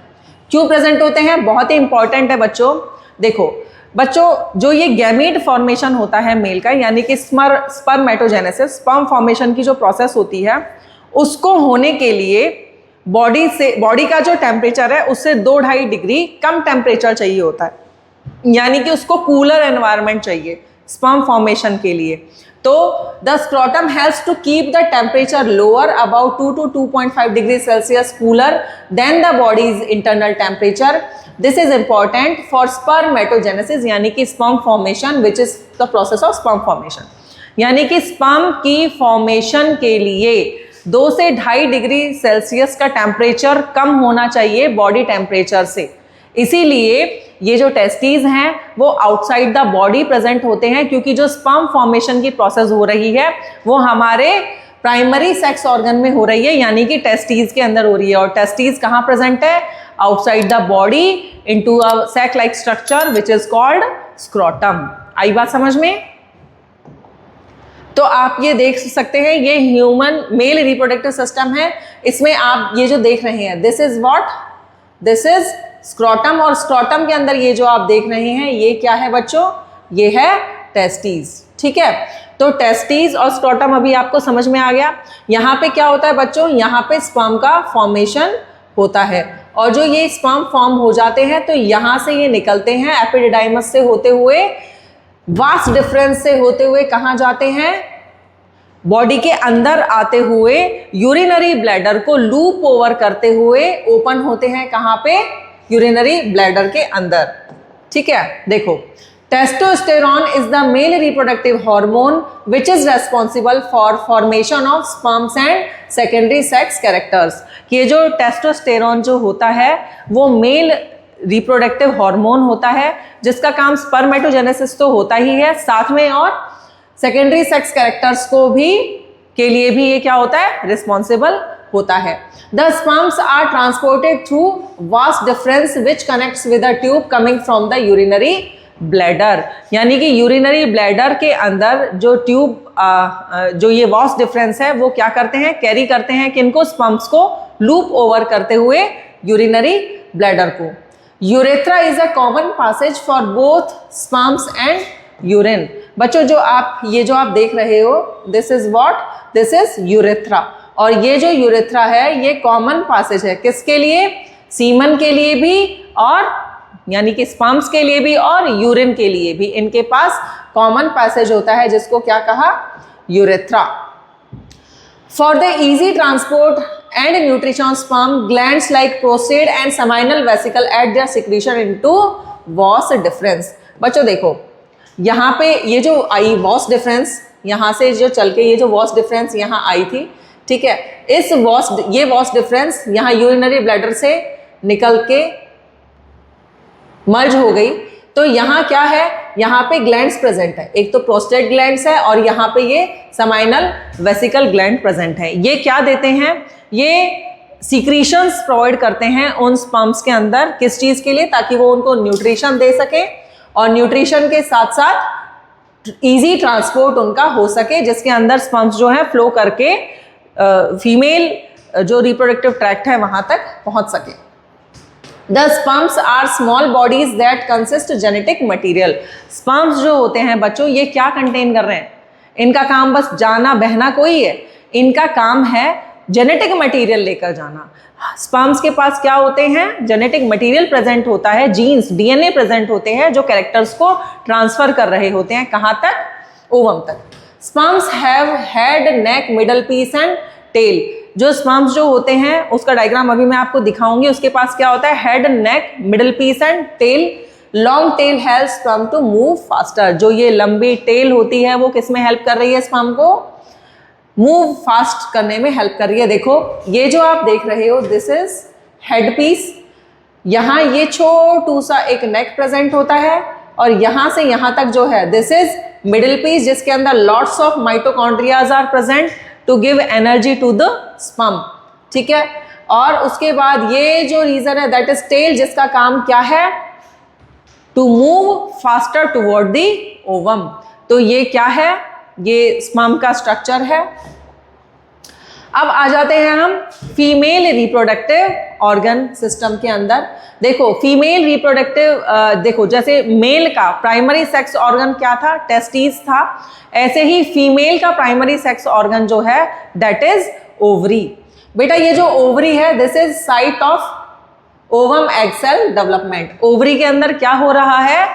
क्यों प्रेजेंट होते हैं? बहुत ही इंपॉर्टेंट है बच्चों। देखो बच्चों, जो ये गैमीट फॉर्मेशन होता है मेल का, यानी कि स्पर्मेटोजेनेसिस, स्पर्म फॉर्मेशन की जो प्रोसेस होती है, उसको होने के लिए बॉडी का जो टेम्परेचर है उससे 2-2.5 डिग्री कम टेम्परेचर चाहिए होता है, यानी कि उसको कूलर एनवायरनमेंट चाहिए स्पर्म फॉर्मेशन के लिए। तो the scrotum helps to keep the temperature lower about 2 to 2.5 degree Celsius cooler than the body's internal temperature. This is important for spermatogenesis, यानी कि sperm formation, which is the process of sperm formation. यानी कि sperm की formation के लिए 2 से 2.5 degree Celsius का temperature कम होना चाहिए बॉडी टेम्परेचर से। इसीलिए ये जो टेस्टीज हैं वो आउटसाइड द बॉडी प्रेजेंट होते हैं, क्योंकि जो स्पर्म फॉर्मेशन की प्रोसेस हो रही है वो हमारे प्राइमरी सेक्स ऑर्गन में हो रही है, यानी कि टेस्टीज के अंदर हो रही है। और टेस्टीज कहाँ प्रेजेंट है? Outside the body into a sac like structure which is called scrotum. आई बात समझ में? तो आप ये देख सकते हैं, ये ह्यूमन मेल रिप्रोडक्टिव सिस्टम है। इसमें आप ये जो देख रहे हैं, this is what? This is scrotum. और स्क्रोटम के अंदर ये जो आप देख रहे हैं ये क्या है बच्चों? ये है टेस्टीज। ठीक है, तो टेस्टीज और स्क्रोटम अभी आपको समझ में आ गया। यहाँ पे क्या होता है बच्चों? यहाँ पे स्पर्म का फॉर्मेशन होता है, और जो ये स्पर्म फॉर्म हो जाते हैं तो यहाँ से ये निकलते हैं एपिडिडाइमस से होते हुए, वास्ट डिफरेंस से होते हुए कहाँ जाते हैं? बॉडी के अंदर आते हुए यूरिनरी ब्लैडर को लूप ओवर करते हुए ओपन होते हैं। कहाँ पे? यूरिनरी ब्लैडर के अंदर। ठीक है, देखो, testosterone is the male reproductive hormone which is responsible for formation of sperms and secondary sex characters. ये जो टेस्टोस्टेरोन जो होता है वो मेल रिप्रोडक्टिव हार्मोन होता है, जिसका काम स्पर्मेटोजेनेसिस तो होता ही है, साथ में और सेकेंडरी सेक्स कैरेक्टर्स को भी के लिए भी ये क्या होता है? रिस्पॉन्सिबल होता है। The sperms are transported through vas deferens which connects with a tube coming from the urinary bladder, यानी कि यूरिनरी ब्लैडर के अंदर जो ट्यूब जो ये वास्ट डिफरेंस है वो क्या करते हैं? कैरी करते हैं किनको? स्पर्म्स को लूप ओवर करते हुए यूरिनरी ब्लैडर को। Urethra is a common passage for both sperms and urine. बच्चों जो आप देख रहे हो, this is what? This is urethra. और ये जो यूरेथ्रा है ये कॉमन पैसेज है किसके लिए? सीमन के लिए भी, और यानी कि स्पर्म्स के लिए भी और यूरिन के लिए भी। इनके पास कॉमन पैसेज होता है जिसको क्या कहा? Urethra. For the easy transport and nutrition of sperm, glands like prostate and seminal vesicle add their secretion into vas deferens। बच्चों देखो, यहाँ पे ये जो आई vas deferens, यहाँ से जो चल के ये जो vas deferens यहाँ आई थी, ठीक है, ये vas deferens यहाँ यूरिनरी ब्लैडर से निकल के मर्ज हो गई। तो यहाँ क्या है? यहाँ पे ग्लैंड्स प्रेजेंट है, एक तो प्रोस्टेट ग्लैंड्स है और यहाँ पे ये सेमाइनल वेसिकल ग्लैंड प्रेजेंट है। ये क्या देते हैं? ये सीक्रीशंस प्रोवाइड करते हैं उन स्पर्म्स के अंदर, किस चीज़ के लिए? ताकि वो उनको न्यूट्रिशन दे सके, और न्यूट्रिशन के साथ साथ इजी ट्रांसपोर्ट उनका हो सके, जिसके अंदर स्पर्म्स जो है फ्लो करके फीमेल जो रिप्रोडक्टिव ट्रैक्ट है वहाँ तक पहुँच सके। The sperms are small bodies that consist genetic material. Sperms जो होते हैं बच्चों ये क्या कंटेन कर रहे हैं? इनका काम बस जाना बहना कोई है, इनका काम है जेनेटिक मटेरियल लेकर जाना। स्पर्म्स के पास क्या होते हैं? जेनेटिक मटेरियल प्रेजेंट होता है, जीन्स, डीएनए प्रेजेंट होते हैं जो कैरेक्टर्स को ट्रांसफर कर रहे होते हैं। कहाँ तक? ओवम तक। Sperms have head, neck, middle piece and tail. जो स्पर्म्स जो होते हैं उसका डायग्राम अभी मैं आपको दिखाऊंगी। उसके पास क्या होता है? Head, neck, middle piece and tail. Long tail helps sperm to move faster. जो ये लंबी टेल होती है वो किस में हेल्प कर रही है? स्पर्म को मूव फास्ट करने में हेल्प कर रही है। देखो ये जो आप देख रहे हो, दिस इज हेड पीस। यहाँ ये छोटू सा एक नेक प्रेजेंट होता है, और यहाँ से यहाँ तक जो है दिस इज मिडिल पीस, जिसके अंदर lots of mitochondrias are present to give energy to the sperm. ठीक है, और उसके बाद ये जो रीजन है दैट इज टेल, जिसका काम क्या है? To move faster toward the ovum. तो ये क्या है? ये स्पर्म का स्ट्रक्चर है। अब आ जाते हैं हम फीमेल रिप्रोडक्टिव ऑर्गन सिस्टम के अंदर। देखो फीमेल रिप्रोडक्टिव, देखो जैसे मेल का प्राइमरी सेक्स ऑर्गन क्या था? टेस्टिस था। ऐसे ही फीमेल का प्राइमरी सेक्स ऑर्गन जो है दैट इज ओवरी। बेटा ये जो ओवरी है this is site of ovum egg cell development. Ovary के अंदर क्या हो रहा है?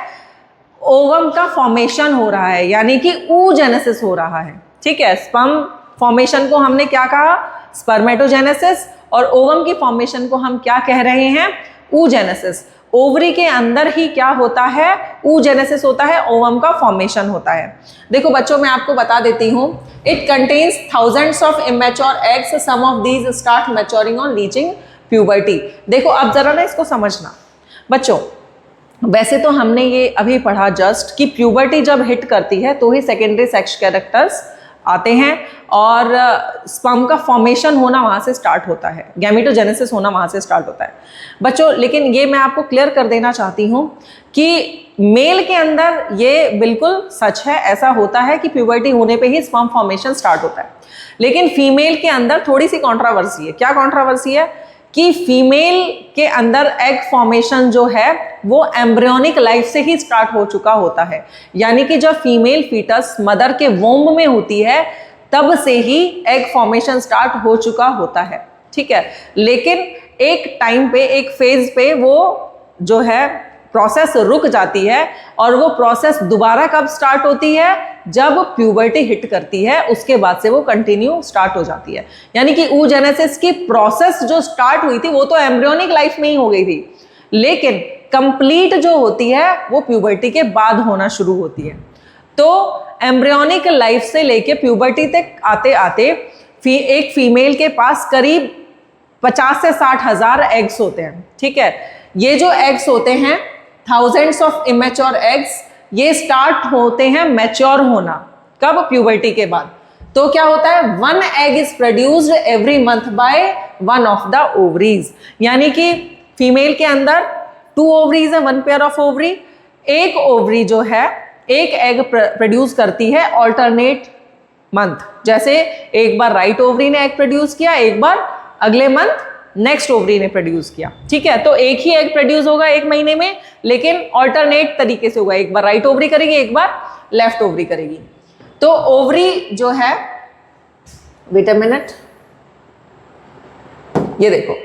ओवम का फॉर्मेशन हो रहा है, यानी कि oogenesis हो रहा है। ठीक है, स्पर्म फॉर्मेशन को हमने क्या कहा? स्पर्मेटोजेनेसिस। और ओवम की फॉर्मेशन को हम क्या कह रहे हैं? oogenesis। ओवरी के अंदर ही क्या होता है? oogenesis होता है, ओवम का फॉर्मेशन होता है। देखो बच्चों मैं आपको बता देती हूँ, it contains thousands of immature eggs, some of these start maturing on reaching puberty. देखो अब जरा ना इसको समझना, बच्चों वैसे तो हमने ये अभी पढ़ा जस्ट कि प्यूबर्टी जब हिट करती है तो ही सेकेंडरी सेक्स कैरेक्टर्स आते हैं और स्पर्म का फॉर्मेशन होना वहाँ से स्टार्ट होता है, गैमेटोजेनेसिस होना वहाँ से स्टार्ट होता है बच्चों। लेकिन ये मैं आपको क्लियर कर देना चाहती हूँ कि मेल के अंदर ये बिल्कुल सच है, ऐसा होता है कि प्यूबर्टी होने पे ही स्पर्म फॉर्मेशन स्टार्ट होता है। लेकिन फीमेल के अंदर थोड़ी सी कंट्रोवर्सी है। क्या कंट्रोवर्सी है कि फीमेल के अंदर एग फॉर्मेशन जो है वो एम्ब्रियोनिक लाइफ से ही स्टार्ट हो चुका होता है, यानी कि जब फीमेल फीटस मदर के वोम्ब में होती है तब से ही एग फॉर्मेशन स्टार्ट हो चुका होता है, ठीक है। लेकिन एक टाइम पे, एक फेज पे वो जो है प्रोसेस रुक जाती है और वो प्रोसेस दोबारा कब स्टार्ट होती है, जब प्यूबर्टी हिट करती है, उसके बाद से वो कंटिन्यू स्टार्ट हो जाती है। यानी कि oogenesis की प्रोसेस जो स्टार्ट हुई थी वो तो एम्ब्रियोनिक लाइफ में ही हो गई थी, लेकिन कंप्लीट जो होती है वो प्यूबर्टी के बाद होना शुरू होती है। तो एम्ब्रियोनिक लाइफ से लेके प्यूबर्टी तक आते आते एक फीमेल के पास करीब 50 से 60 हज़ार एग्स होते हैं, ठीक है। ये जो एग्स होते हैं, थाउजेंड्स ऑफ इमेच्योर एग्स, ये स्टार्ट होते हैं मैच्योर होना कब, प्यूबर्टी के बाद। तो क्या होता है, 1 egg is produced every month by 1 of the ovaries, यानी कि फीमेल के अंदर 2 ओवरीज है, 1 पेयर ऑफ ओवरी। एक ओवरी जो है एक एग प्रोड्यूस करती है ऑल्टरनेट मंथ, जैसे एक बार राइट ओवरी ने एग प्रोड्यूस किया, एक बार अगले मंथ नेक्स्ट ओवरी ने प्रोड्यूस किया, ठीक है। तो एक ही एग प्रोड्यूस होगा एक महीने में, लेकिन ऑल्टरनेट तरीके से होगा, एक बार राइट ओवरी करेगी, एक बार लेफ्ट ओवरी करेगी। तो ओवरी जो है, वेट अ मिनट, ये देखो,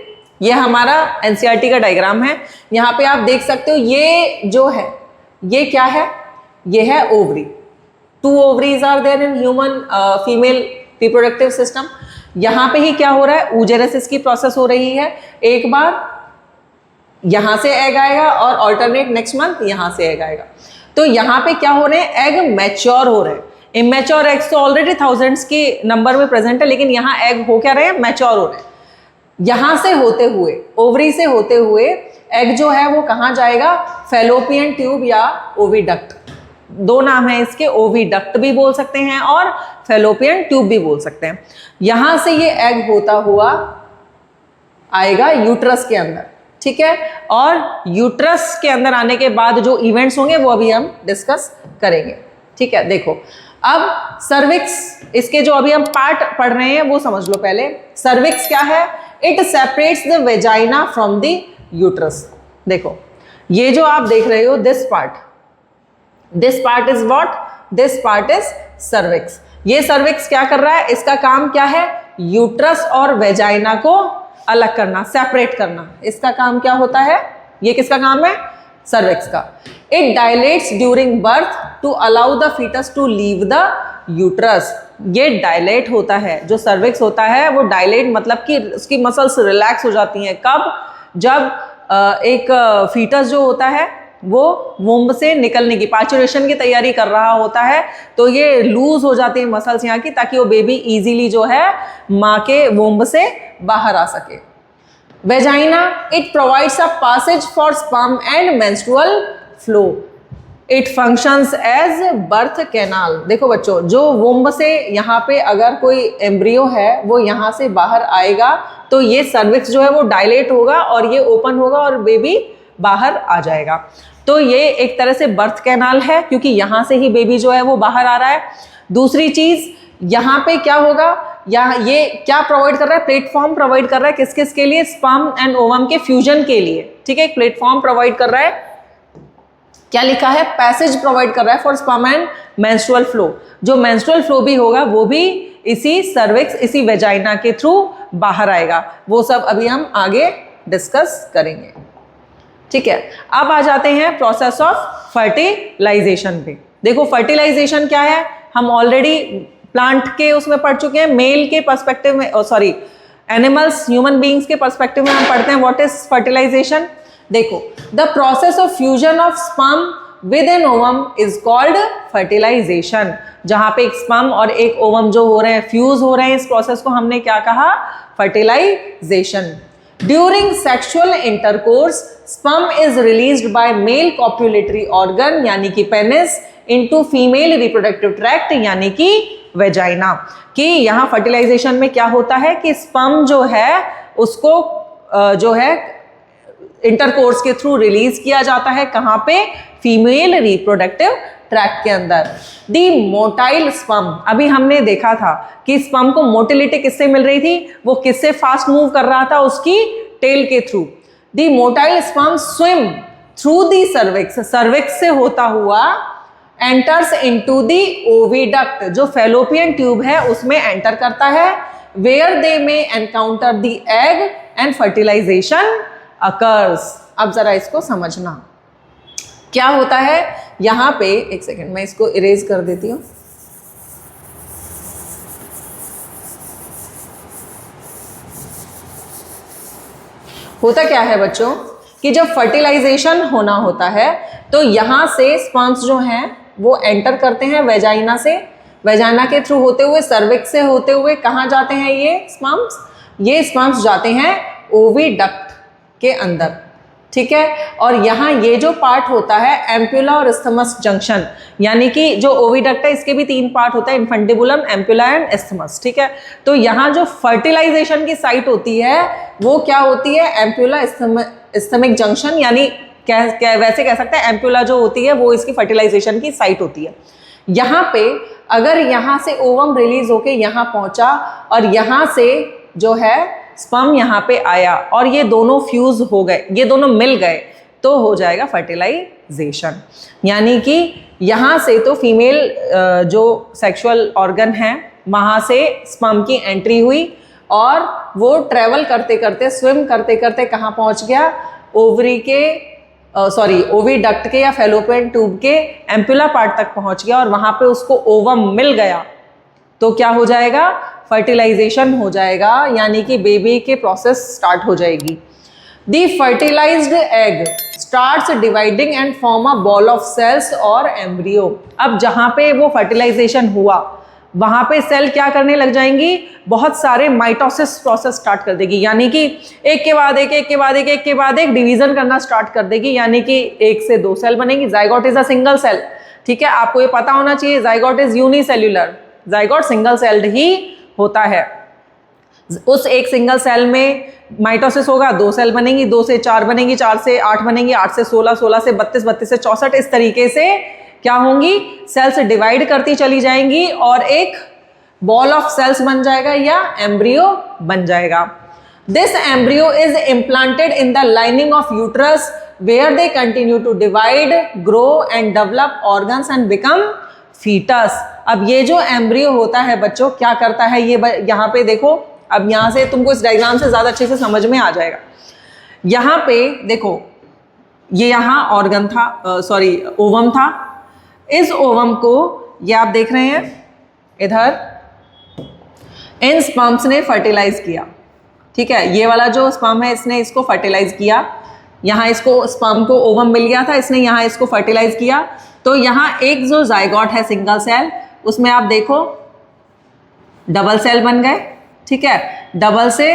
ये हमारा एनसीईआरटी का डायग्राम है। यहां पे आप देख सकते हो, ये जो है ये क्या है, ये है ovary. 2 ovaries are there in human female reproductive system. यहां पे ही क्या हो रहा है, oogenesis की प्रोसेस हो रही है। एक बार यहां से एग आएगा और ऑल्टरनेट नेक्स्ट मंथ यहां से एग आएगा। तो यहां पे क्या हो रहे हैं, एग मैच्योर हो रहे हैं। इमेच्योर एग्स तो ऑलरेडी थाउजेंड्स के नंबर में प्रेजेंट है, लेकिन यहाँ एग हो क्या रहे हैं, मैच्योर हो रहे हैं। यहां से होते हुए, ओवरी से होते हुए एग जो है वो कहाँ जाएगा, फैलोपियन ट्यूब या ओविडक्ट, 2 नाम है इसके, ओविडक्ट भी बोल सकते हैं और फैलोपियन ट्यूब भी बोल सकते हैं। यहां से ये एग होता हुआ आएगा यूट्रस के अंदर, ठीक है। और यूट्रस के अंदर आने के बाद जो इवेंट्स होंगे वो अभी हम डिस्कस करेंगे, ठीक है। देखो अब सर्विक्स, इसके जो अभी हम पार्ट पढ़ रहे हैं वो समझ लो पहले। सर्विक्स क्या है, it separates the vagina from the uterus. देखो ये जो आप देख रहे हो, this part is what, this part is cervix. ये सर्विक्स क्या कर रहा है, इसका काम क्या है, यूट्रस और वेजाइना को अलग करना, सेपरेट करना, इसका काम क्या होता है, ये किसका काम है, सर्विक्स का। It dilates during birth to allow the foetus to leave the uterus. ये डायलेट होता है, जो सर्विक्स होता है वो डायलेट मतलब कि उसकी मसल्स रिलैक्स हो जाती हैं। कब, जब एक फीटस जो होता है वो वोम्ब से निकलने की, पार्चुरेशन की तैयारी कर रहा होता है, तो ये लूज हो जाती है मसल्स यहाँ की, ताकि वो बेबी इजीली जो है माँ के वोम्ब से बाहर आ सके। Vagina, it provides a passage for sperm and menstrual flow. It functions as birth canal. देखो बच्चों, जो वोम्ब से यहाँ पे अगर कोई एम्ब्रियो है वो यहाँ से बाहर आएगा तो ये सर्विक्स जो है वो डायलेट होगा और ये ओपन होगा और बेबी बाहर आ जाएगा। तो ये एक तरह से बर्थ कैनाल है, क्योंकि यहाँ से ही बेबी जो है वो बाहर आ रहा है। दूसरी चीज, यहाँ पे क्या होगा, यहाँ ये क्या प्रोवाइड कर रहा है, प्लेटफॉर्म प्रोवाइड कर रहा है किस किस के लिए, स्पर्म एंड ओवम के फ्यूजन के लिए, ठीक है। एक प्लेटफॉर्म प्रोवाइड कर रहा है, क्या लिखा है, पैसेज प्रोवाइड कर रहा है for sperm and menstrual flow. जो मेंस्ट्रुअल फ्लो भी होगा वो भी इसी सर्विक्स, इसी वेजाइना के थ्रू बाहर आएगा। वो सब अभी हम आगे डिस्कस करेंगे, ठीक है। अब आ जाते हैं प्रोसेस ऑफ फर्टिलाइजेशन पे। देखो फर्टिलाइजेशन क्या है, हम ऑलरेडी प्लांट के उसमें पढ़ चुके हैं, मेल के पर्सपेक्टिव में, सॉरी एनिमल्स, ह्यूमन बींग्स के पर्सपेक्टिव में हम पढ़ते हैं व्हाट इज फर्टिलाइजेशन। देखो, the process of fusion of sperm with an ovum is called fertilization. जहां पे एक स्पर्म और एक ओवम जो हो रहे हैं, फ्यूज हो रहे हैं, इस प्रोसेस को हमने क्या कहा, fertilization. During sexual intercourse sperm is released by male copulatory organ यानी कि penis into female reproductive tract यानी कि वेजाइना। कि यहाँ फर्टिलाइजेशन में क्या होता है कि स्पर्म जो है उसको जो है इंटरकोर्स के थ्रू रिलीज किया जाता है, कहाँ पे? फीमेल रिप्रोडक्टिव ट्रैक्ट के अंदर। दी मोटाइल स्पर्म, अभी हमने देखा था कि स्पर्म को मोटिलिटी किससे मिल रही थी, वो किससे फास्ट मूव कर रहा था? उसकी टेल के through. The motile sperm swim through the cervix, cervix से होता हुआ एंटर्स इनटू दी ओविडक्ट, जो फैलोपियन ट्यूब है उसमें एंटर करता है, वेयर दे में encounter the egg and fertilization occurs. अब जरा इसको समझना क्या होता है यहां पे। एक सेकेंड, मैं इसको इरेज कर देती हूं। होता क्या है बच्चों कि जब फर्टिलाइजेशन होना होता है तो यहां से स्पर्म्स जो हैं वो एंटर करते हैं वेजाइना से, वेजाइना के थ्रू होते हुए सर्विक्स से होते हुए कहाँ जाते हैं ये स्पर्म्स जाते हैं ओविडक्ट के अंदर, ठीक है। और यहाँ ये जो पार्ट होता है एम्प्यूला और इस्थमस जंक्शन, यानी कि जो ओविडक्ट है इसके भी 3 पार्ट होता है, इन्फेंटिबुलम, एम्प्यूला एंड इस्थमस, ठीक है। तो यहाँ जो फर्टिलाइजेशन की साइट होती है वो क्या होती है? एम्प्यूला इस्थमिक जंक्शन, यानी वैसे कह सकते हैं एम्प्यूला जो होती है वो इसकी फर्टिलाइजेशन की साइट होती है। यहाँ पे अगर यहाँ से ओवम रिलीज होके यहाँ पहुंचा और यहाँ से जो है स्पर्म यहाँ पे आया और ये दोनों फ्यूज हो गए, ये दोनों मिल गए, तो हो जाएगा फर्टिलाइजेशन। यानी कि यहाँ से तो फीमेल जो सेक्सुअल ऑर्गन है वहाँ से स्पर्म की एंट्री हुई और वो ट्रेवल करते करते, स्विम करते करते कहाँ पहुँच गया? ओवरी के ओविडक्ट के या फैलोपियन ट्यूब के एम्प्यूला पार्ट तक पहुँच गया और वहाँ पे उसको ओवम मिल गया, तो क्या हो जाएगा? फर्टिलाइजेशन हो जाएगा, यानी कि बेबी के प्रोसेस स्टार्ट हो जाएगी। The fertilised egg starts dividing and form a ball of cells और एम्ब्रियो। अब जहाँ पे वो फर्टिलाइजेशन हुआ वहाँ पे सेल क्या करने लग जाएंगी? बहुत सारे माइटोसिस प्रोसेस स्टार्ट कर देगी, यानी कि एक के बाद एक, एक के बाद एक, एक के बाद एक डिवीजन करना स्टार्ट कर देगी, यानी कि 1 से 2 सेल बनेगी। Zygote is a single cell, ठीक है, आपको ये पता होना चाहिए। Zygote is unicellular, zygote single celled ही होता है। उस एक सिंगल सेल में माइटोसिस होगा, 2 सेल बनेंगी, 2 से 4 बनेंगी, 4 से 8 बनेंगी, 8 से 16, 16 से 32, 32 से 64, इस तरीके से क्या होंगी? सेल्स डिवाइड करती चली जाएंगी और एक बॉल ऑफ सेल्स बन जाएगा या एम्ब्रियो बन जाएगा। This embryo is implanted in the lining of uterus where they continue to divide, grow and develop organs and become foetus. अब ये जो एम्ब्रियो होता है बच्चों क्या करता है, ये यहाँ पे देखो, अब यहाँ से तुमको इस डायग्राम से ज़्यादा अच्छे से समझ में आ जाएगा। यहाँ पे देखो, ये यहाँ ऑर्गन था, ओवम था। इस ओवम को ये आप देख रहे हैं इधर, इन स्पर्म्स ने फर्टिलाइज किया, ठीक है। ये वाला जो स्पर्म है इसने इसको फर्टिलाइज किया, यहाँ इसको स्पर्म को ओवम मिल गया था, इसने यहाँ इसको फर्टिलाइज किया। तो यहाँ एक जो जाइगोट है सिंगल सेल, उसमें आप देखो डबल सेल बन गए, ठीक है। डबल से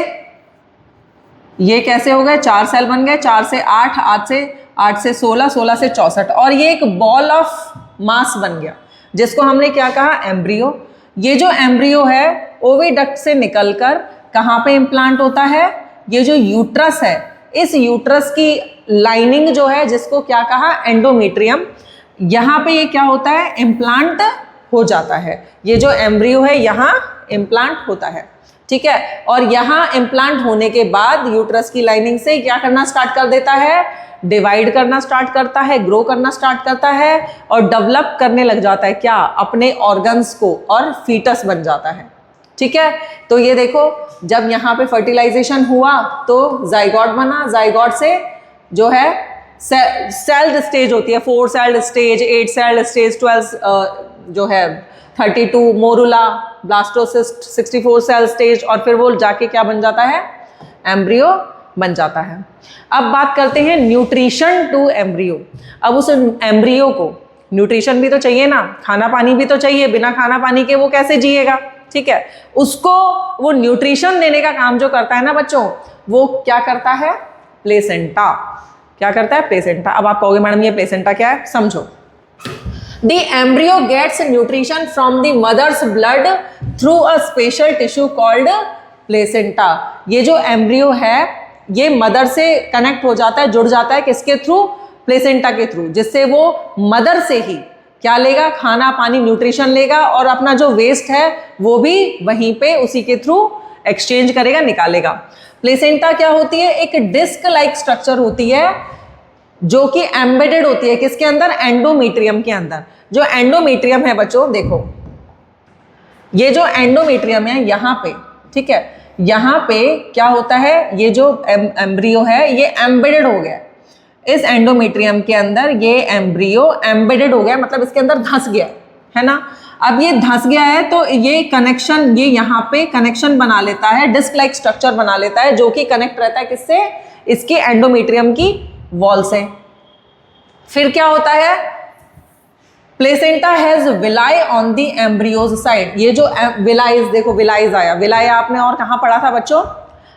ये कैसे हो गए? 4 सेल बन गए, 4 से 8, 8 से 16, 16 से 64, और ये एक बॉल ऑफ मास बन गया जिसको हमने क्या कहा? एम्ब्रियो। ये जो एम्ब्रियो है ओविडक्ट से निकलकर कहाँ पे इम्प्लांट होता है? ये जो यूट्रस है, इस यूट्रस की लाइनिंग जो है जिसको क्या कहा? एंडोमेट्रियम, यहाँ पे ये क्या होता है? इम्प्लांट हो जाता है। ये जो एम्ब्रियो है यहाँ इम्प्लांट होता है, ठीक है। और यहाँ इम्प्लांट होने के बाद यूट्रस की लाइनिंग से क्या करना स्टार्ट कर देता है? डिवाइड करना स्टार्ट करता है, ग्रो करना स्टार्ट करता है और डेवलप करने लग जाता है क्या? अपने ऑर्गन्स को, और फीटस बन जाता है, ठीक है। तो ये देखो, जब यहाँ पे फर्टिलाइजेशन हुआ तो जाइगोट बना, जाइगोट से जो है सेल्ड स्टेज होती है, 4 सेल्ड स्टेज, 8 सेल्ड स्टेज, 12 जो है 32 मोरुला, ब्लास्टोसिस्ट 64 सेल स्टेज, और फिर वो जाके क्या बन जाता है? एम्ब्रियो बन जाता है। अब बात करते हैं न्यूट्रिशन टू एम्ब्रियो। अब उस एम्ब्रियो को न्यूट्रिशन भी तो चाहिए ना, खाना पानी भी तो चाहिए, बिना खाना पानी के वो कैसे जिएगा? ठीक है, उसको वो न्यूट्रिशन देने का काम जो करता है ना बच्चों, वो क्या करता है, प्लेसेंटा। क्या करता है, प्लेसेंटा। अब आप कहोगे मैडम ये प्लेसेंटा क्या है, समझो। The embryo gets nutrition from the mother's blood through a special tissue called placenta। ये जो एम्ब्रियो है ये मदर से कनेक्ट हो जाता है, जुड़ जाता है, किसके थ्रू, प्लेसेंटा के थ्रू, जिससे वो मदर से ही क्या लेगा, खाना पानी न्यूट्रिशन लेगा, और अपना जो वेस्ट है वो भी वहीं पे उसी के थ्रू एक्सचेंज करेगा, निकालेगा। प्लेसेंटा क्या होती है, एक डिस्क लाइक स्ट्रक्चर होती है जो कि एम्बेडेड होती है किसके अंदर, एंडोमेट्रियम के अंदर। जो एंडोमेट्रियम है बच्चों देखो, ये जो एंडोमेट्रियम है यहाँ पे, ठीक है, यहाँ पे क्या होता है, ये जो एम्ब्रियो है ये एम्बेडेड हो गया इस एंडोमेट्रियम के अंदर। ये एम्ब्रियो एम्बेडेड हो गया, मतलब इसके अंदर धंस गया है ना। अब ये धंस गया है तो ये कनेक्शन, ये यहाँ पे कनेक्शन बना लेता है, डिस्क लाइक स्ट्रक्चर बना लेता है, जो कि कनेक्ट रहता है किससे, इसके एंडोमेट्रियम की वॉल से। फिर क्या होता है, placenta has villi on the embryos side. ये जो विलाइज, देखो विलाइज आया, विलाई आपने और कहाँ पढ़ा था बच्चों,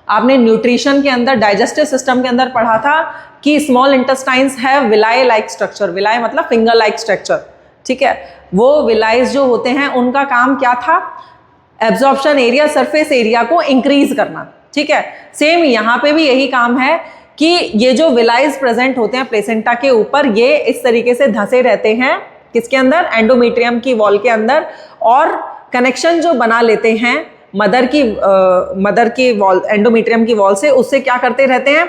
आपने न्यूट्रिशन के अंदर, डाइजेस्टिव सिस्टम के अंदर पढ़ा था कि small intestines have villi like structure. Villi मतलब फिंगर लाइक स्ट्रक्चर, ठीक है। वो विलाइज जो होते हैं उनका काम क्या था, एब्जॉर्प्शन एरिया, सरफेस एरिया को इंक्रीज करना, ठीक है। सेम यहाँ पे भी यही काम है कि ये जो विलाइज प्रेजेंट होते हैं प्लेसेंटा के ऊपर, ये इस तरीके से धंसे रहते हैं किसके अंदर, एंडोमेट्रियम की वॉल के अंदर, और कनेक्शन जो बना लेते हैं मदर की वॉल, एंडोमेट्रियम की वॉल से, उससे क्या करते रहते हैं,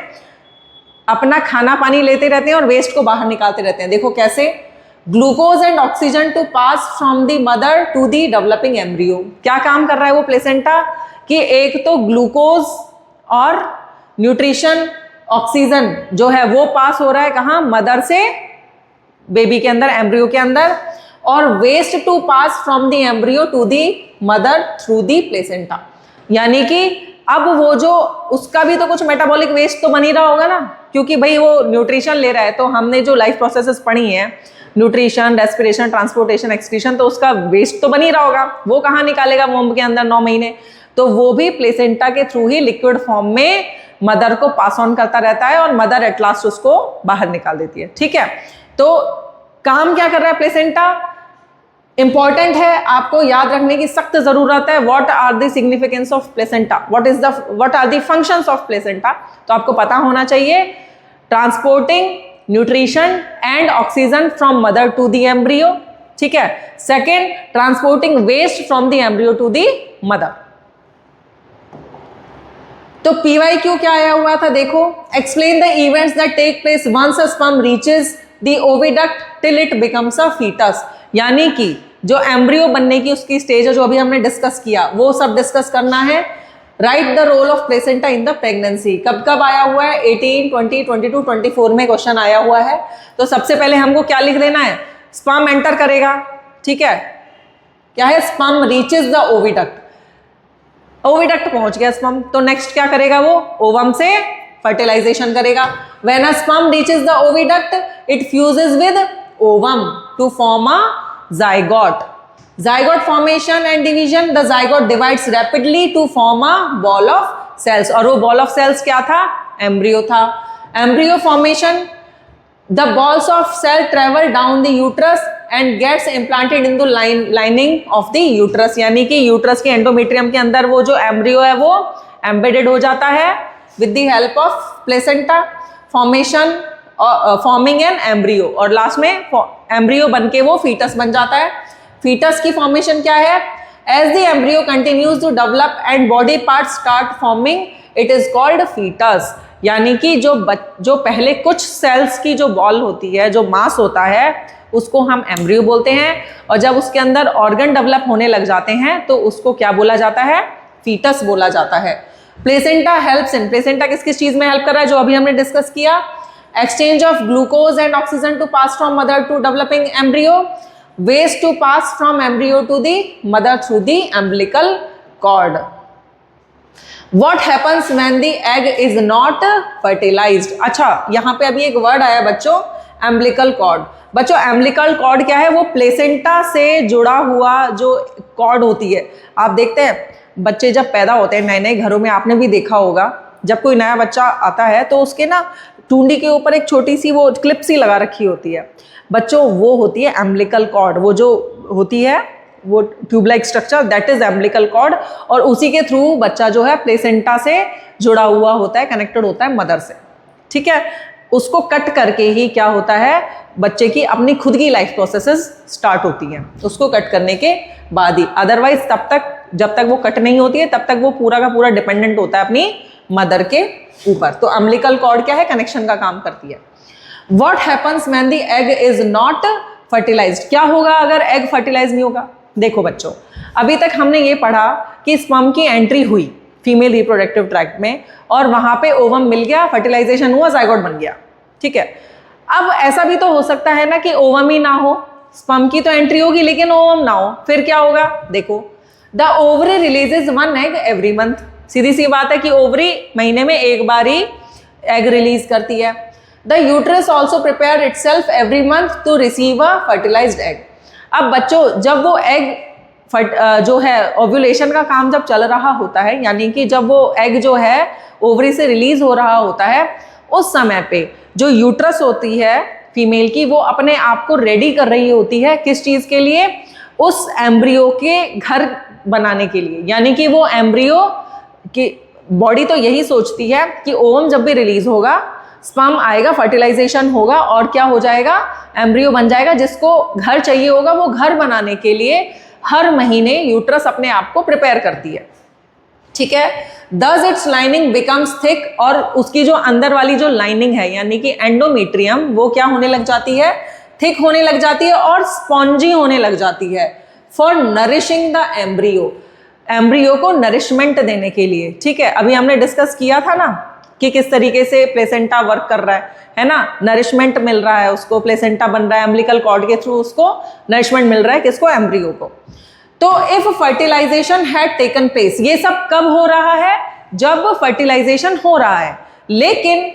अपना खाना पानी लेते रहते हैं और वेस्ट को बाहर निकालते रहते हैं। देखो कैसे, glucose and oxygen to pass from the mother to the developing embryo. क्या काम कर रहा है वो प्लेसेंटा, कि एक तो ग्लूकोज और न्यूट्रिशन, ऑक्सीजन जो है वो पास हो रहा है कहाँ, मदर से बेबी के अंदर, एम्ब्रियो के अंदर, और waste to pass from the embryo to the mother through the placenta. यानी कि अब वो जो, उसका भी तो कुछ मेटाबॉलिक वेस्ट तो बन ही रहा होगा ना, क्योंकि भाई वो न्यूट्रिशन ले रहा है। तो हमने जो लाइफ प्रोसेसेस पढ़ी हैं, न्यूट्रिशन, रेस्पिरेशन, ट्रांसपोर्टेशन, एक्सक्रीशन, तो उसका वेस्ट तो बन ही रहा होगा। वो कहाँ निकालेगा वोम्ब के अंदर 9 महीने, तो वो भी प्लेसेंटा के थ्रू ही लिक्विड फॉर्म में मदर को पास ऑन करता रहता है, और मदर एट लास्ट उसको बाहर निकाल देती है, ठीक है। तो काम क्या कर रहा है प्लेसेंटा, इंपॉर्टेंट है, आपको याद रखने की सख्त जरूरत है। What are the significance of placenta, what are the functions of placenta, तो आपको पता होना चाहिए। Transporting nutrition and oxygen from mother to the embryo, ठीक है। Second, transporting waste from the embryo to the mother. तो PYQ क्या आया हुआ था, देखो, explain the events that take place once a sperm reaches the oviduct till it becomes a foetus. यानी कि जो एम्ब्रियो बनने की उसकी स्टेज है, जो अभी हमने डिस्कस किया, वो सब डिस्कस करना है। Write the role of placenta in the pregnancy. कब कब आया हुआ है, 18, 20, 22, 24 में क्वेश्चन आया हुआ है। तो सबसे पहले हमको क्या लिख देना है, स्पर्म एंटर करेगा, ठीक है, क्या है, sperm reaches the oviduct, oviduct पहुंच गया स्पर्म, तो नेक्स्ट क्या करेगा वो, ओवम से फर्टिलाइजेशन करेगा। When a sperm reaches the oviduct, it fuses with ovum to form a zygote. Zygote formation and division, the zygote divides rapidly to form a ball of cells, और वो ball of cells क्या था, embryo था। Embryo formation, the balls of cell travel down the uterus and gets implanted into lining of the uterus। यानी कि uterus के endometrium के अंदर वो जो एम्ब्रियो है वो एम्बेडेड हो जाता है with the help of placenta formation, forming an embryo, और लास्ट में एम्ब्रियो बनके वो फीटस बन जाता है। फीटस की फॉर्मेशन क्या है, as the embryo continues to develop and body parts start forming, it is called foetus. यानी कि जो पहले कुछ सेल्स की जो बॉल होती है, जो मास होता है, उसको हम एम्ब्रियो बोलते हैं, और जब उसके अंदर ऑर्गन डेवलप होने लग जाते हैं तो उसको क्या बोला जाता है, फीटस बोला जाता है। प्लेसेंटा हेल्प्स इन, प्लेसेंटा किस किस चीज में हेल्प कर रहा है, जो अभी हमने डिस्कस किया, exchange of glucose and oxygen to pass from mother to developing embryo, waste to pass from embryo to the mother through the umbilical cord. What happens when the egg is not fertilized? अच्छा, यहाँ पे अभी एक word आया बच्चों, umbilical cord। बच्चों umbilical cord क्या है? वो प्लेसेंटा से जुड़ा हुआ जो कॉर्ड होती है। आप देखते हैं बच्चे जब पैदा होते हैं नए नए घरों में, आपने भी देखा होगा, जब कोई नया बच्चा आता है तो उसके ना टूंडी के ऊपर एक छोटी सी वो क्लिप सी लगा रखी होती है बच्चों, वो होती है एम्बिलिकल कॉर्ड। वो जो होती है वो tube like structure, that is umbilical cord, और उसी के थ्रू बच्चा जो है प्लेसेंटा से जुड़ा हुआ होता है, कनेक्टेड होता है मदर से। ठीक है, उसको कट करके ही क्या होता है, बच्चे की अपनी खुद की लाइफ प्रोसेसेस स्टार्ट होती हैं, उसको कट करने के बाद ही। अदरवाइज तब तक, जब तक वो कट नहीं होती है तब तक वो पूरा का पूरा डिपेंडेंट होता है अपनी मदर के ऊपर। तो अम्बिलिकल कॉर्ड क्या है? कनेक्शन का काम करती है। What happens when the egg is not fertilized? क्या होगा अगर एग फर्टिलाइज नहीं होगा? देखो बच्चों, अभी तक हमने ये पढ़ा कि स्पर्म की एंट्री हुई फीमेल रिप्रोडक्टिव ट्रैक्ट में और वहां पे ओवम मिल गया, फर्टिलाइजेशन हुआ, जायगोट बन गया। ठीक है, अब ऐसा भी तो हो सकता है ना कि ओवम ही ना हो, स्पर्म की तो एंट्री होगी लेकिन ओवम ना हो, फिर क्या होगा? देखो, the ovary releases 1 egg every month. सीधी सी बात है कि ओवरी महीने में एक बार ही एग रिलीज करती है। The uterus also prepare itself every month to receive a fertilized egg. अब बच्चों जब वो एग जो है ओव्यूलेशन का काम जब चल रहा होता है, यानी कि जब वो एग जो है ओवरी से रिलीज हो रहा होता है, उस समय पे जो यूट्रस होती है फीमेल की, वो अपने आप को रेडी कर रही होती है किस चीज़ के लिए? उस एम्ब्रियो के घर बनाने के लिए। यानी कि वो एम्ब्रियो की बॉडी तो यही सोचती है कि ओवम जब भी रिलीज होगा, स्पर्म आएगा, फर्टिलाइजेशन होगा और क्या हो जाएगा? एम्ब्रियो बन जाएगा, जिसको घर चाहिए होगा। वो घर बनाने के लिए हर महीने यूट्रस अपने आप को प्रिपेयर करती है। ठीक है, दस इट्स लाइनिंग बिकम्स थिक, और उसकी जो अंदर वाली जो लाइनिंग है यानी कि एंडोमेट्रियम, वो क्या होने लग जाती है? थिक होने लग जाती है और स्पॉन्जी होने लग जाती है for nourishing the embryo, embryo को नरिशमेंट देने के लिए। ठीक है, अभी हमने डिस्कस किया था ना कि किस तरीके से प्लेसेंटा वर्क कर रहा है ना, नरिशमेंट मिल रहा है उसको, प्लेसेंटा बन रहा है, एम्बिलिकल कॉर्ड के थ्रू उसको नरिशमेंट मिल रहा है, किसको? एम्ब्रियो को। तो if fertilization had taken place, ये सब कब हो रहा है? जब फर्टिलाइजेशन हो रहा है, लेकिन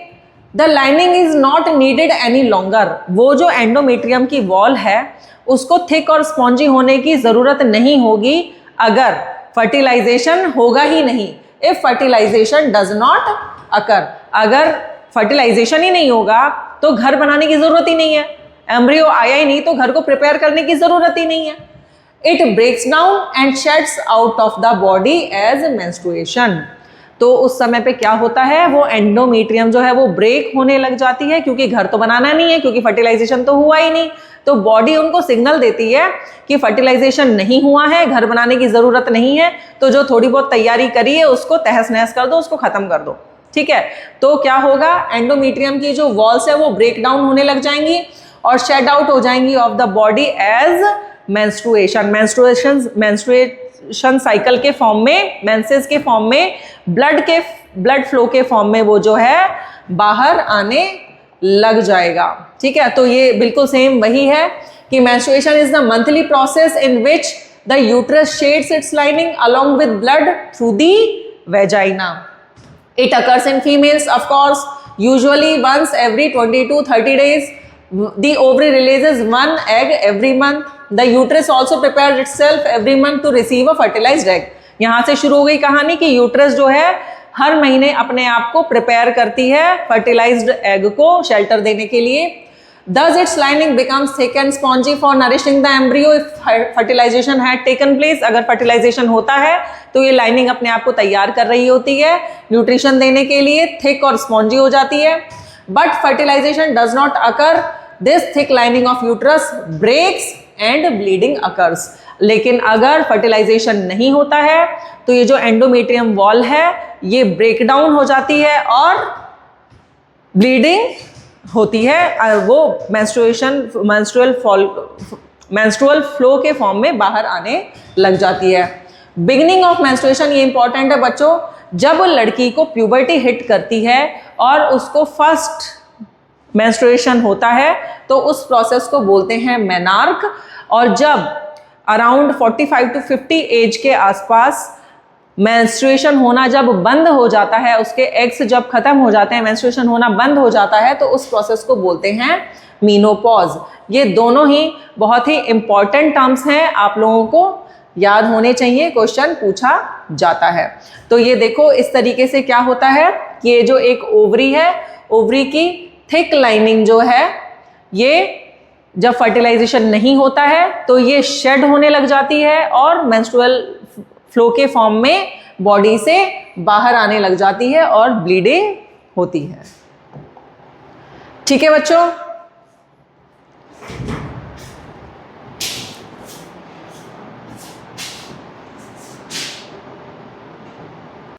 the lining is not needed any longer, वो जो एंडोमेट्रियम की वॉल है उसको थिक और स्पॉन्जी होने की जरूरत नहीं होगी अगर फर्टिलाइजेशन होगा ही नहीं। If fertilization does not occur, अगर फर्टिलाइजेशन ही नहीं होगा तो घर बनाने की जरूरत ही नहीं है, एम्ब्रियो आया ही नहीं तो घर को प्रिपेयर करने की जरूरत ही नहीं है। It breaks down and sheds out of the body as menstruation. तो उस समय पे क्या होता है? वो एंडोमेट्रियम जो है वो ब्रेक होने लग जाती है, क्योंकि घर तो बनाना नहीं है, क्योंकि फर्टिलाइजेशन तो हुआ ही नहीं। तो बॉडी उनको सिग्नल देती है कि फर्टिलाइजेशन नहीं हुआ है, घर बनाने की जरूरत नहीं है, तो जो थोड़ी बहुत तैयारी करी है उसको तहस नहस कर दो, उसको खत्म कर दो। ठीक है, तो क्या होगा? एंडोमेट्रियम की जो वॉल्स है वो ब्रेक डाउन होने लग जाएंगी और शेड आउट हो जाएंगी of the body as menstruation. Menstruation cycle के फॉर्म में, मेंसेस के फॉर्म में, ब्लड फ्लो के फॉर्म में वो जो है बाहर आने लग जाएगा। ठीक है, तो ये बिल्कुल सेम वही है कि menstruation is the monthly process in which the uterus shades it's lining along with blood through the vagina. It occurs in females, of course, usually once every 20 to 30 days. The ovary releases 1 egg every month. The uterus also prepares itself every month to receive a fertilized egg. यहाँ से शुरू हो गई कहानी कि uterus जो है हर महीने अपने आप को प्रिपेयर करती है फर्टिलाइज्ड एग को शेल्टर देने के लिए। Thus its lining becomes thick and spongy for nourishing the embryo if fertilization had taken place. अगर fertilization होता है तो ये लाइनिंग अपने आप को तैयार कर रही होती है न्यूट्रिशन देने के लिए, थिक और स्पॉन्जी हो जाती है। But fertilization does not occur, this thick lining of uterus breaks and bleeding occurs. लेकिन अगर फर्टिलाइजेशन नहीं होता है तो ये जो एंडोमेट्रियम वॉल है ये ब्रेक डाउन हो जाती है और ब्लीडिंग होती है, वो मेंस्ट्रुअल फ्लो के फॉर्म में बाहर आने लग जाती है। बिगिनिंग ऑफ मेंस्ट्रुएशन, ये इंपॉर्टेंट है बच्चों, जब लड़की को प्यूबर्टी हिट करती है और उसको फर्स्ट मेंस्ट्रुएशन होता है तो उस प्रोसेस को बोलते हैं मेनार्क। और जब अराउंड 45 to 50 एज के आसपास मेंस्ट्रुएशन होना जब बंद हो जाता है, उसके एग्स जब खत्म हो जाते हैं, मेंस्ट्रुएशन होना बंद हो जाता है, तो उस प्रोसेस को बोलते हैं मीनोपॉज। ये दोनों ही बहुत ही इंपॉर्टेंट टर्म्स हैं, आप लोगों को याद होने चाहिए, क्वेश्चन पूछा जाता है। तो ये देखो इस तरीके से क्या होता है कि ये जो एक ओवरी है, ओवरी की थिक लाइनिंग जो है, ये जब फर्टिलाइजेशन नहीं होता है तो ये शेड होने लग जाती है और मेंस्ट्रुअल फ्लो के फॉर्म में बॉडी से बाहर आने लग जाती है और ब्लीडिंग होती है। ठीक है बच्चों।